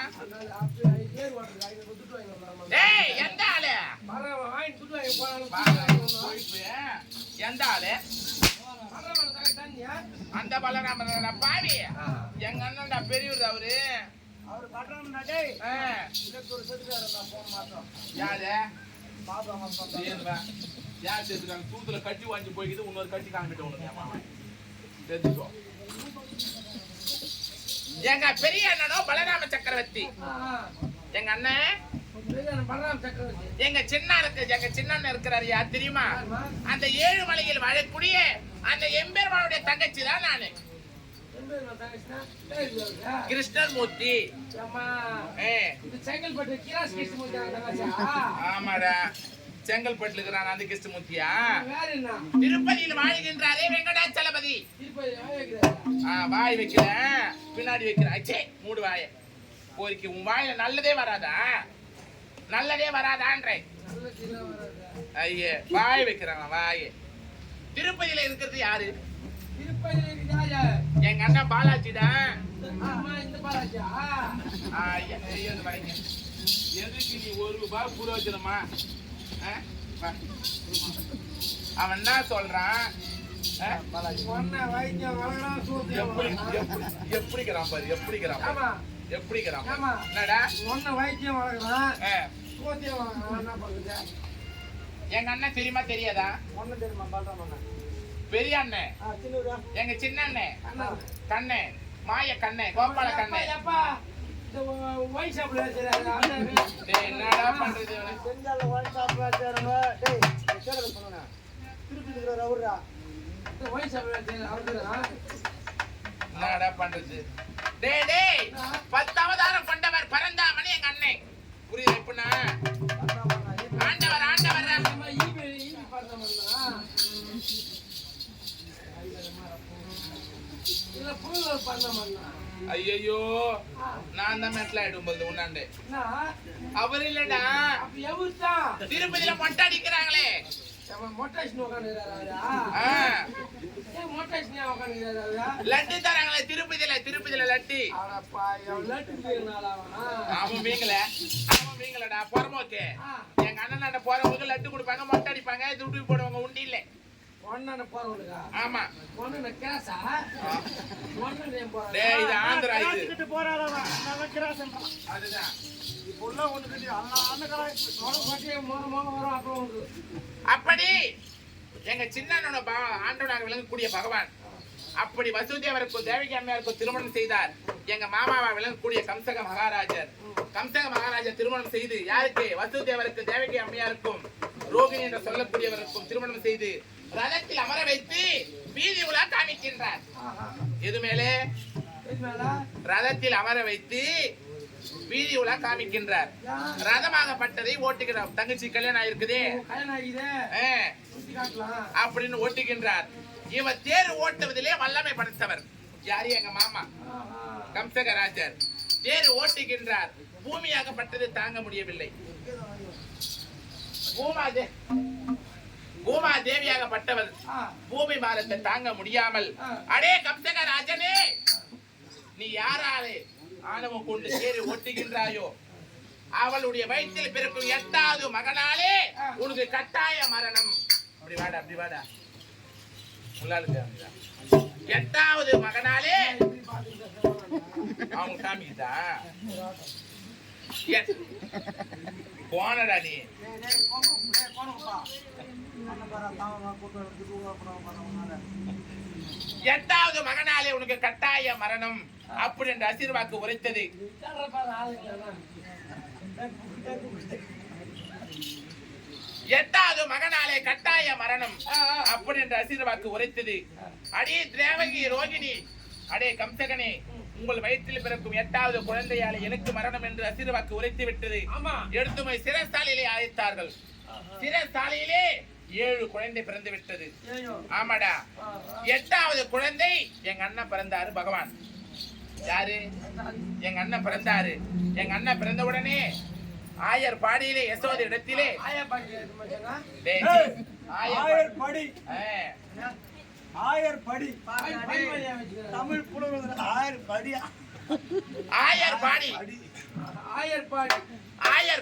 Speaker 1: ஏர் ஓடுறது ஐ விட்டுட்டு வாங்க
Speaker 4: டேய் எந்த ஆளு?
Speaker 1: பலராம வாங்கி விட்டுட்டு வாங்க
Speaker 4: போயிட்டு எந்த ஆளு?
Speaker 1: பலராம தான் தண்ணியா
Speaker 4: அந்த பலராமன் பாவி. எங்க அண்ணன்டா பெரியவர் அவரு.
Speaker 1: அவர் பலராம டேய்
Speaker 4: ஆ,
Speaker 1: இதுக்கு ஒரு செத்துறாரு நான் போன மாட்டோம்
Speaker 4: யாரு?
Speaker 1: பாபா
Speaker 4: ஏன்வா? யார் சேர்த்துக்காங்க? தூத்துல கட்டி வாங்கி போய்க்குது, இன்னொரு கட்டி காமிட்டு உனக்கு மாமா தெரிஞ்சுக்கோ. எங்க பெரிய அண்ணனோ பலராம சக்கரவர்த்தி. எங்க அண்ணன்
Speaker 1: பலராம சக்கரவர்த்தி
Speaker 4: எங்க சின்ன அண்ணன் இருக்கிறாரு யார் தெரியுமா? அந்த 7 மலையில் வாழக்கூடிய அந்த எம்பெருமானுடைய தங்கச்சி தான் நானு. கிருஷ்ணமூர்த்தி.
Speaker 1: செங்கல்பட்டு கிராஸ் கிருஷ்ணமூர்த்தி
Speaker 4: ஆமாடா, செங்கல்பட்டுல இருக்கிறான் அந்த கிருஷ்ணமூர்த்தியா?
Speaker 1: வேற என்ன
Speaker 4: திருப்பதியில் வாழ்கின்றாரே வெங்கடாச்சலபதி.
Speaker 1: திருப்பதி
Speaker 4: வாய் வைக்கல, பின்னாடி வைக்கிற. அச்சே மூடு வாய. போரிக்கு உன் வாயில நல்லதே வராதா? நல்லதே வராதான்ற. ஐயே வாய் வைக்கிறாங்க வாய். திருப்பதியில இருக்கிறது யாரு?
Speaker 1: திருப்பதி
Speaker 4: எங்க அண்ணன் பாலாஜிடா.
Speaker 1: இந்த பாலாஜியா
Speaker 4: எதுக்கு நீ ₹1 புரோஜனமா? அவன் என்ன சொல்றான்? எப்படிக்கிறான் பாரு, எப்படிக்கிறான் எப்படிக்கிறான். என்னடா
Speaker 1: வைத்தியம் வளர்க்கலாம் சோத்தியம் வளர்க்கலாம் என்ன பண்ணுது
Speaker 4: எங்க அண்ணன் தெரியுமா தெரியாதா?
Speaker 1: ஒன்னும் தெரியுமா பலராம
Speaker 4: பெரிய அண்ணன்
Speaker 1: சின்னூரா
Speaker 4: எங்க சின்ன அண்ணன் கண்ணே மாய கண்ணே கோபால கண்ணே. என்னடா பண்றது?
Speaker 1: செஞ்சால ஒயின் ஷாப்ல வச்சாருங்க டேய் கேக்குற சொன்னா திருப்பி இருக்கிற அவரா இந்த ஒயின் ஷாப்ல வச்சாரு அவர்தான்
Speaker 4: என்னடா பண்றது? டேய் டேய் 10 அவதாரம் கொண்டவர் பரந்தாமணி எங்க அண்ணன். புரியுதா? இப்பனா ஆண்டவர் ஆண்டவர்
Speaker 1: நம்ம ஈபி பண்ணோம்னா இல்ல புல்லர் பண்ணோம்னா
Speaker 4: ஐயோ நான் தான் மெட்ல ஆயிடும்போது உன்னாண்டே அவர் இல்லடா.
Speaker 1: அப்ப எவர்தான்
Speaker 4: திருப்பதியில மொட்டை அடிக்கிறாங்களே
Speaker 1: மொட்டாஷன் உட்காந்துறாரா மொட்டாஷன் உட்காந்துறாரா
Speaker 4: லட்டு தராங்களே திருப்பதியில லட்டு. அவன் வீங்களடா பொறமோக்கு. எங்க அண்ணன் போறவங்களுக்கு லட்டு கொடுப்பாங்க, மொட்டை அடிப்பாங்க, துட்டு போடுவாங்க உண்டி இல்ல. ஆமா டேய் இது ஆந்திரா இது. அதுதான் அப்படி எங்க சின்ன ஆண்டவனாக விளங்கக்கூடிய பகவான் அப்படி வசுதேவருக்கும் தேவகி அம்மையாருக்கும் திருமணம் செய்தார். எங்க மாமாவா விளங்கக்கூடிய கம்சக மகாராஜர் திருமணம் செய்து யாருக்கு? வசுதேவருக்கு தேவகி அம்மையாருக்கும் ரோகிணி என்று சொல்லக்கூடியவருக்கும் திருமணம் செய்து ரதத்தில் அமர வைத்து வீதி உலா காமிக்கின்றார். எது மேலே? ரதத்தில் அமர வைத்து வீதி உலா காமிக்கின்றார். ரதமாகப்பட்டதை ஓட்டுகிறார். தங்கச்சி கல்யாணம் ஆயிருக்குதே அப்படின்னு ஓட்டுகின்றார். இவர் தேர் ஓட்டுவதிலே வல்லமை படைத்தவர். யாரு? எங்க மாமா கம்சகராஜர். தேர் ஓட்டுகின்றார். பூமியாகப்பட்டது தாங்க முடியவில்லை. பூமா தேவியாகப்பட்டவர் பூமி பாரத்தை தாங்க முடியாமல், அடே கம்சகராஜனே, நீ யாராலே ஆணவம் கொண்டு தேர் ஓட்டுகின்றாயோ அவளுடைய வயிற்றில் பிறக்கும் 8வது மகனாலே உனக்கு கட்டாய மரணம். அப்படி வாடா, அப்படி வாடா. 8வது மகனாலே அவங்க காமிக்குதா? போனடா நீ. 8வது மகனாலே உனக்கு கட்டாய மரணம் அப்படி என்று அசிர்வாக்கு உரைத்தது. 8வது மகனாலே கட்டாய மரணம் அப்படி என்று அசிர்வாக்கு உரைத்தது. அடே தேவகி ரோகிணி, அடே கம்சகனே, உங்கள் வயிற்றில் பிறக்கும் 8வது குழந்தையாலே எனக்கு மரணம் என்று அசிர்வாக்கு உரைத்து விட்டது. எடுத்துமை சிறைசாலையிலே அழைத்தார்கள். சிறைசாலையிலே 7 குழந்தை பிறந்து விட்டது. ஆமாடா, 8வது குழந்தை எங்க அண்ணன் பிறந்தாரு. பகவான் யாரு? எங்க அண்ணன் பிறந்தாரு. எங்க அண்ணன் பிறந்த உடனே ஆயர் பாடியிலே யசோதை இடத்திலே ஆயர்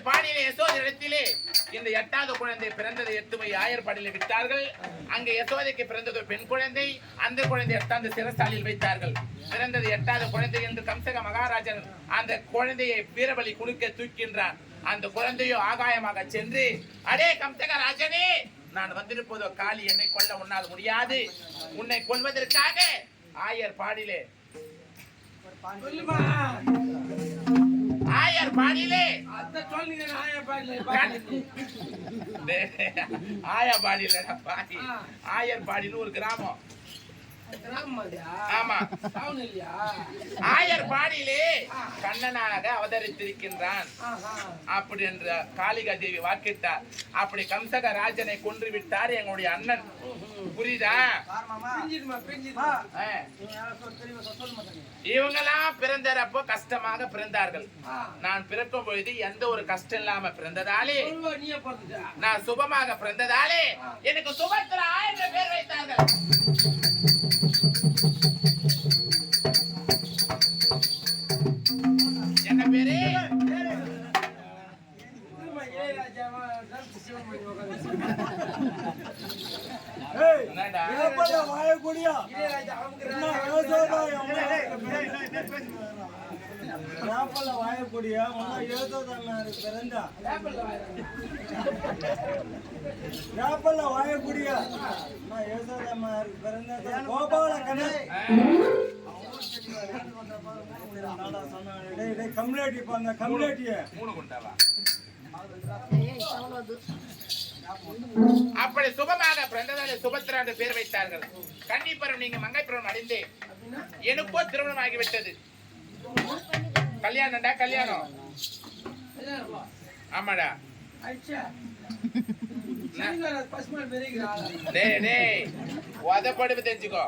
Speaker 4: பாடியிலே யசோதை இடத்திலே இந்த 8வது குழந்தை பிறந்ததை எடுத்துமை ஆயர் பாடியிலே விட்டார்கள். அங்கே யசோதைக்கு பிறந்தது பெண் குழந்தை. அந்த குழந்தை எடுத்தாந்து சிறைசாலையில் வைத்தார்கள். பிறந்தது 8வது குழந்தை என்று கம்சக மகாராஜன் அந்த குழந்தையை வீரபலி குறுக்க தூக்கின்றான். அந்த குழந்தையோ ஆகாயமாக சென்று, அடே கம்சகராஜனே, நான் வந்திருப்பதோ காளி, என்னை கொல்ல உன்னால் முடியாது. உன்னை கொல்வதற்காக ஆயர் பாடியிலே ஆயர் பாடியிலே ஆயர் பாடின்னு ஒரு கிராமம். ஆமா, ஆயர் பாடியிலே கண்ணனாக அவதரித்திருக்கின்றான் அப்படி என்ற காளிகா தேவி வாக்கிட்டார். அப்படி கம்சக ராஜனை கொன்று விட்டார் எங்களுடைய அண்ணன். புரியுதா? இவங்கெல்லாம் பிறந்தப்போ கஷ்டமாக பிறந்தார்கள். நான் பிறக்கும் பொழுது எந்த ஒரு கஷ்டம் இல்லாம பிறந்ததாலே, நான் சுபமாக பிறந்ததாலே எனக்கு சுபத்ரா என்ற பேர் வைத்தார்கள். என்ன பேரு? அப்படி சுபமாக பிறந்ததாலே சுபத்ரா என்று பேர் வைத்தார்கள். கன்னிப்பருவம் நீங்க மங்கைப்பருவம் அடைந்தே எனக்கோ திருமணம் ஆகிவிட்டது. கல்யாணம்டா, கல்யாணம். ஆமாடா. உதப்படுவு தெரிஞ்சுக்கோ.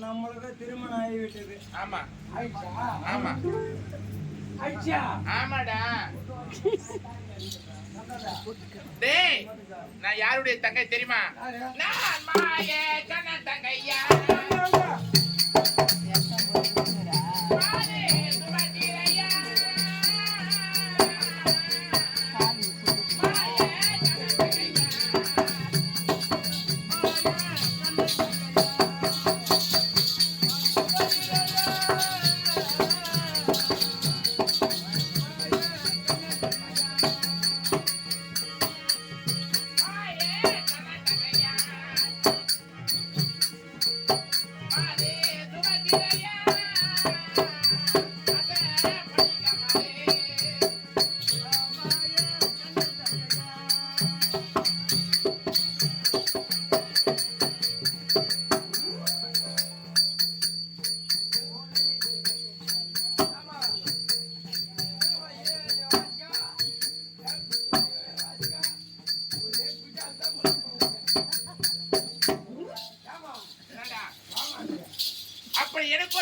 Speaker 1: நம்மளுக்கு திருமணம் ஆகிவிட்டது.
Speaker 4: ஆமா ஆமா ஆமாடா. டேய், நான் யாருடைய தங்கை தெரியுமா? நான் மாயே கண்ண தங்கையா.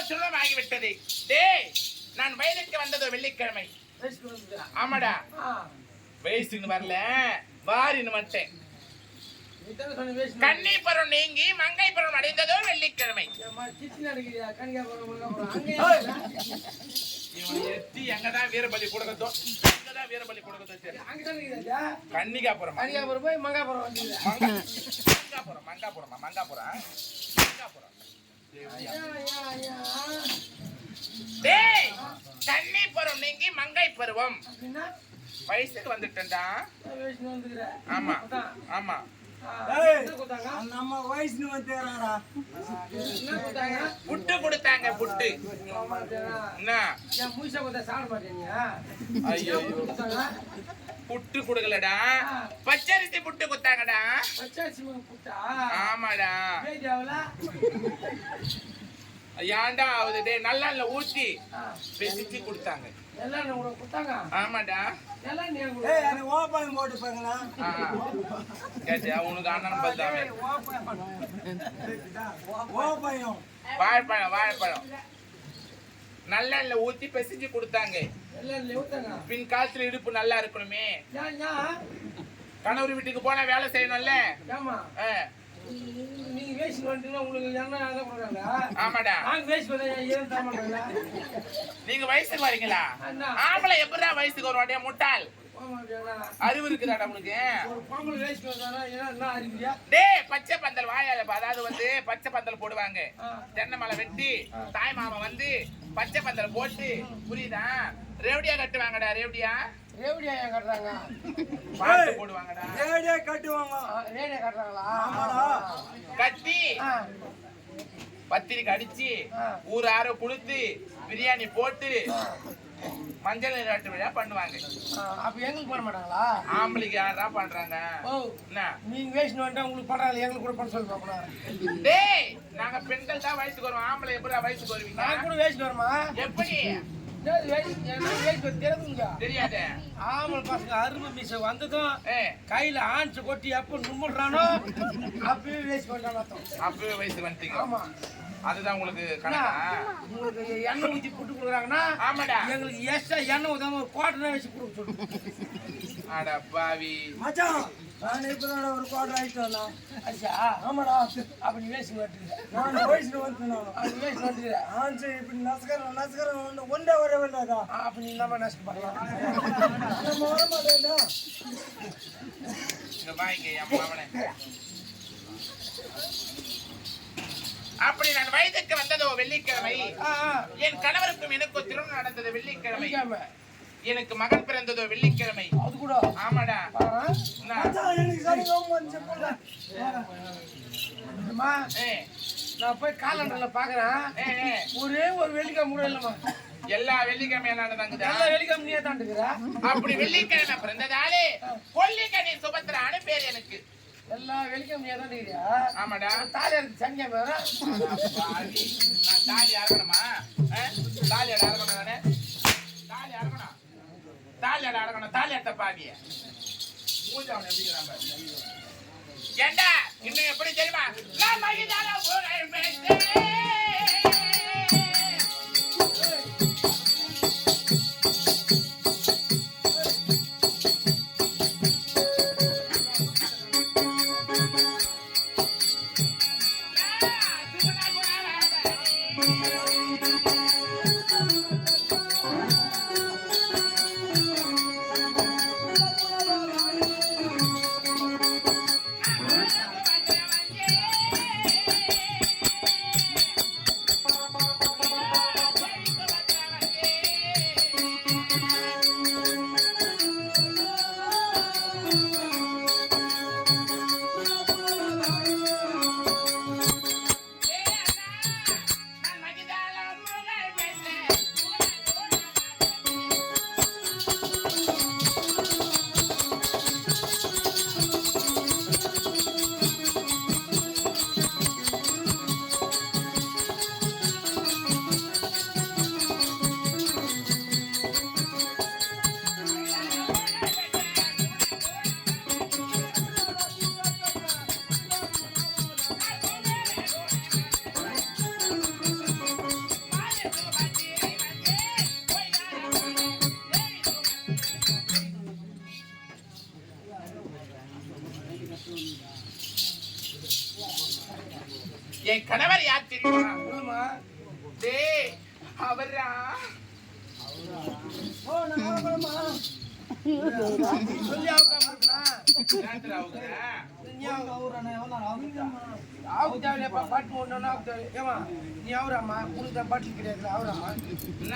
Speaker 4: சுலபம் ஆகிவிட்டது. டேய், நான் வயதுக்கு வந்ததோ வெள்ளிக்கிழமை.
Speaker 2: வயசுக்கு வந்துட்டா.
Speaker 4: ஆமாடா,
Speaker 2: ஆ.
Speaker 4: வயசுன்னு வரல, வாரின்னு வந்துட்டேன்.
Speaker 2: நீ தானே சொன்ன வயசுக்கு.
Speaker 4: கன்னி பருவம் நீங்கி மங்கை பருவம் அடைந்ததோ வெள்ளிக்கிழமை.
Speaker 2: ஏம்மா, சித்தி நடக்குறியா? கன்னியாகுமரி முருகன் அங்கே
Speaker 4: இவன் எத்தி எங்கதான் வீரபலி கொடுக்கதோ, எங்கதான் வீரபலி கொடுக்கதோ சரி.
Speaker 2: அங்கதான் இருக்குதா?
Speaker 4: கன்னிகாபுரம்,
Speaker 2: கன்னியாகுமரி போய் மங்காபுரம் வந்துருக்கா?
Speaker 4: மங்காபுரம், மங்காபுரம், மங்காபுரம்.
Speaker 2: ஐயா, ஐயா, ஐயா.
Speaker 4: டேய், கன்னி பருவம் நீங்கி மங்கை பருவம்.
Speaker 2: அப்படின்னா
Speaker 4: வயசுக்கு வந்துட்டேன்டா.
Speaker 2: வயசுக்கு வந்துக்கிற.
Speaker 4: ஆமா
Speaker 2: அதான்.
Speaker 4: ஆமா.
Speaker 2: என்ன கொடுத்தாங்க?
Speaker 1: நம்ம வயசுன்னு வந்துறாரா?
Speaker 2: என்ன கொடுத்தாங்க?
Speaker 4: புட்டு கொடுத்தாங்க, புட்டு.
Speaker 2: ஆமா, சரியா.
Speaker 4: என்ன?
Speaker 2: ஏன் முழுசா கொடுத்தா சாப்பிட மாட்டேங்க?
Speaker 4: ஐயோ,
Speaker 2: கொடுத்தாங்க.
Speaker 4: புட்டு கொடுக்கலடா, பச்சரிசி புட்டு கொடுத்தாங்கடா.
Speaker 2: பச்சாச்சி புட்டா?
Speaker 4: ஆமாடா.
Speaker 2: பேஜாவல?
Speaker 4: ஏன்டா ஆகுது? டேய், நல்ல ஊத்தி பெசிச்சு கொடுத்தாங்க.
Speaker 2: எல்லாம் உனக்கு கொடுத்தாங்க?
Speaker 4: ஆமாடா.
Speaker 2: எல்லாம் நீ
Speaker 1: ஏய்,
Speaker 2: கொடுத்தாங்க.
Speaker 1: அது ஓப்பன் போட்டு பாருங்களா?
Speaker 4: கேட்டியா? உனக்கு அண்ணன் பல்தாவே.
Speaker 1: ஓப்பயம்.
Speaker 4: வாழைப்பழம், வாழைப்பழம் நல்ல ஊத்தி பெசிஞ்சு கொடுத்தாங்க.
Speaker 2: எல்லாம் நீ கொடுத்தாங்க.
Speaker 4: பின் காலத்துல இடுப்பு நல்லா இருக்கணுமே.
Speaker 2: ஏன், ஏன்?
Speaker 4: கணவர் வீட்டுக்கு போனா வேலை செய்யணும்ல.
Speaker 2: ஏம்மா,
Speaker 4: ஆ,
Speaker 2: நீங்க வேஸ்ட் பண்ணிட்டீங்கன்னா உங்களுக்கு என்ன தான் கொடுக்குறாங்க?
Speaker 4: ஆமாடா.
Speaker 2: நாங்க வேஸ்ட் பண்ண ஏன் தர மாட்டாங்க?
Speaker 4: நீங்க வயசுக்கு வரீங்களா?
Speaker 2: அண்ணா,
Speaker 4: ஆம்பளை எப்படா வயசுக்கு வருவாடியா? முட்டாள்,
Speaker 2: போக மாட்டேங்களா?
Speaker 4: அறிவு இருக்குதாடா உனக்கு?
Speaker 2: ஒரு பொம்பளை வேஸ்ட் பண்றானா என்ன அறிவியா?
Speaker 4: டேய், பச்சை பந்தல் வாயால, அதாவது வந்து பச்சை பந்தல் போடுவாங்க.
Speaker 2: ஆ.
Speaker 4: தென்னை மலை வெட்டி தாய் மாமா வந்து பச்சை பந்தல் போட்டு, புரியுதா? ரேவடியா கட்டுவாங்கடா. ரேவடியா
Speaker 2: ரேவடியா ஏன் கட்டுறாங்க?
Speaker 4: பாட்டு போடுவாங்கடா.
Speaker 1: ரேடியோ கட்டுவாங்க.
Speaker 2: ரேடியா கட்டுறாங்களா?
Speaker 1: ஆமாடா.
Speaker 4: கட்டி
Speaker 2: ஆ,
Speaker 4: பத்திரிக்கை அடிச்சு
Speaker 2: ஆ.
Speaker 4: ஊர் ஆறு குடுத்து பிரியாணி போட்டு மஞ்சள் நீராட்டு விழா பண்ணுவாங்க.
Speaker 2: அப்ப எங்களுக்கு பண்ண மாட்டாங்களா?
Speaker 4: ஆம்பளைக்கு யாரா பண்றாங்க?
Speaker 2: ஓ,
Speaker 4: என்ன?
Speaker 2: நீங்க வேஸ்ட் வந்துட்டா உங்களுக்கு பண்றாங்க, எங்களுக்கு கூட பண்ண சொல்லி பாப்போம்.
Speaker 4: டேய், நாங்க பெண்கள் தான் வயசுக்கு வருவோம். ஆம்பளை எப்படி வயசுக்கு வருவீங்க?
Speaker 2: நான் கூட வேஸ்ட் வருமா?
Speaker 4: எப்படி?
Speaker 2: வேஸ்ட் தெரியுங்க.
Speaker 4: தெரியாதே.
Speaker 2: ஆம்பளை பசங்க அருமை மீச வந்ததும்
Speaker 4: ஏ,
Speaker 2: கையில ஆன்ஸ் கொட்டி எப்ப நும்முடுறானோ அப்பவே வேஸ்ட் பண்ணான்னு அர்த்தம்.
Speaker 4: அப்பவே வயசுக்கு வந்துட்டீங்க.
Speaker 2: ஆமா.
Speaker 4: அதுதான் உங்களுக்கு
Speaker 2: அண்ணா,
Speaker 4: கணக்கா?
Speaker 2: உங்களுக்கு எண்ணெய் ஊத்தி புட்டு கொடுக்குறாங்கன்னா
Speaker 4: ஆமாடா.
Speaker 2: எங்களுக்கு எக்ஸ்ட்ரா எண்ணெய் ஊத்தாம ஒரு குவார்டர் வச்சு கொடுக்க சொல்லுங்க.
Speaker 4: அட பாவி.
Speaker 1: மச்சான், நான் இப்பதான் ஒரு குவார்டர் ஆயிட்டு வந்தேன்.
Speaker 2: அச்சா,
Speaker 1: ஆமாடா.
Speaker 2: அப்ப நீ வேஸ்ட் வந்துருக்க.
Speaker 1: நான் வயசுன்னு வந்துட்டேன்.
Speaker 2: அப்ப நீ வேஸ்ட் வந்துருக்க.
Speaker 1: ஆன்சு இப்படி நசுக்கிறேன் ஒன்றே வரவே இல்லைடா.
Speaker 2: அப்ப நீ நம்ம நஷ்டம் பண்ணலாம்.
Speaker 1: நம்ம வர மாட்டேன்டா.
Speaker 4: இங்க வாங்க என் மாமனே. அப்படி நான் வயதுக்கு வந்ததோ வெள்ளிக்கிழமை. என் கணவருக்கும் எனக்கும் திருமணம் நடந்தது வெள்ளிக்கிழமை. எனக்கு மகன் பிறந்ததோ வெள்ளிக்கிழமை.
Speaker 2: அது கூட
Speaker 4: ஆமாடா. என்ன?
Speaker 1: மச்சான், எனக்கு சரியாக வந்து போல.
Speaker 2: அம்மா,
Speaker 4: ஏ,
Speaker 2: நான் போய் காலண்டர்ல பாக்குறேன்.
Speaker 4: ஏ, ஏ,
Speaker 2: ஒரே ஒரு வெள்ளிக்கிழமை கூட இல்லம்மா.
Speaker 4: எல்லா வெள்ளிக்கிழமையும் நடந்தாங்குதா?
Speaker 2: எல்லா வெள்ளிக்கிழமை நீயே தான் இருக்கிற.
Speaker 4: அப்படி வெள்ளிக்கிழமை பிறந்ததாலே கொல்லிக்கனி சுபத்திரான்னு பேர் எனக்கு.
Speaker 2: எல்லா வெள்ளிக்கிழமை நீயே தான் இருக்கிறியா?
Speaker 4: ஆமாடா.
Speaker 2: தாலி இருக்கு சனிக்கிழமை வேற.
Speaker 4: பாவி, நான் தாலி அறக்கணுமா? தாலி அட அறக்கணும் நானு. தாலி அறக்கணும். தாலி அட அறக்கணும். தாலி அட்ட பாவிய மூஞ்ச அவன் எப்படிங்கிறான் பாரு. ஏண்டா இன்னும் எப்படி தெரியுமா? நான் மகிதான ஊரை பேச என் கணவர் யார் தெரியுமா?
Speaker 2: சொல்லுமா.
Speaker 4: டேய், அவரா?
Speaker 2: ஓ, நான் அவங்களம்மா. சொல்லி அவுக்காம இருக்கலாம்.
Speaker 4: என்னத்துக்கு அவுக்குற?
Speaker 2: நீ அவுக்கு தேவையில்லையாப்பா, பாட்டு ஒண்ணு ஒண்ணு அவுக்கு தேவை. ஏம்மா, நீ அவராம்மா, உனக்கு தான் பாட்டில் கிடையாதுல, அவராம்மா.
Speaker 4: என்ன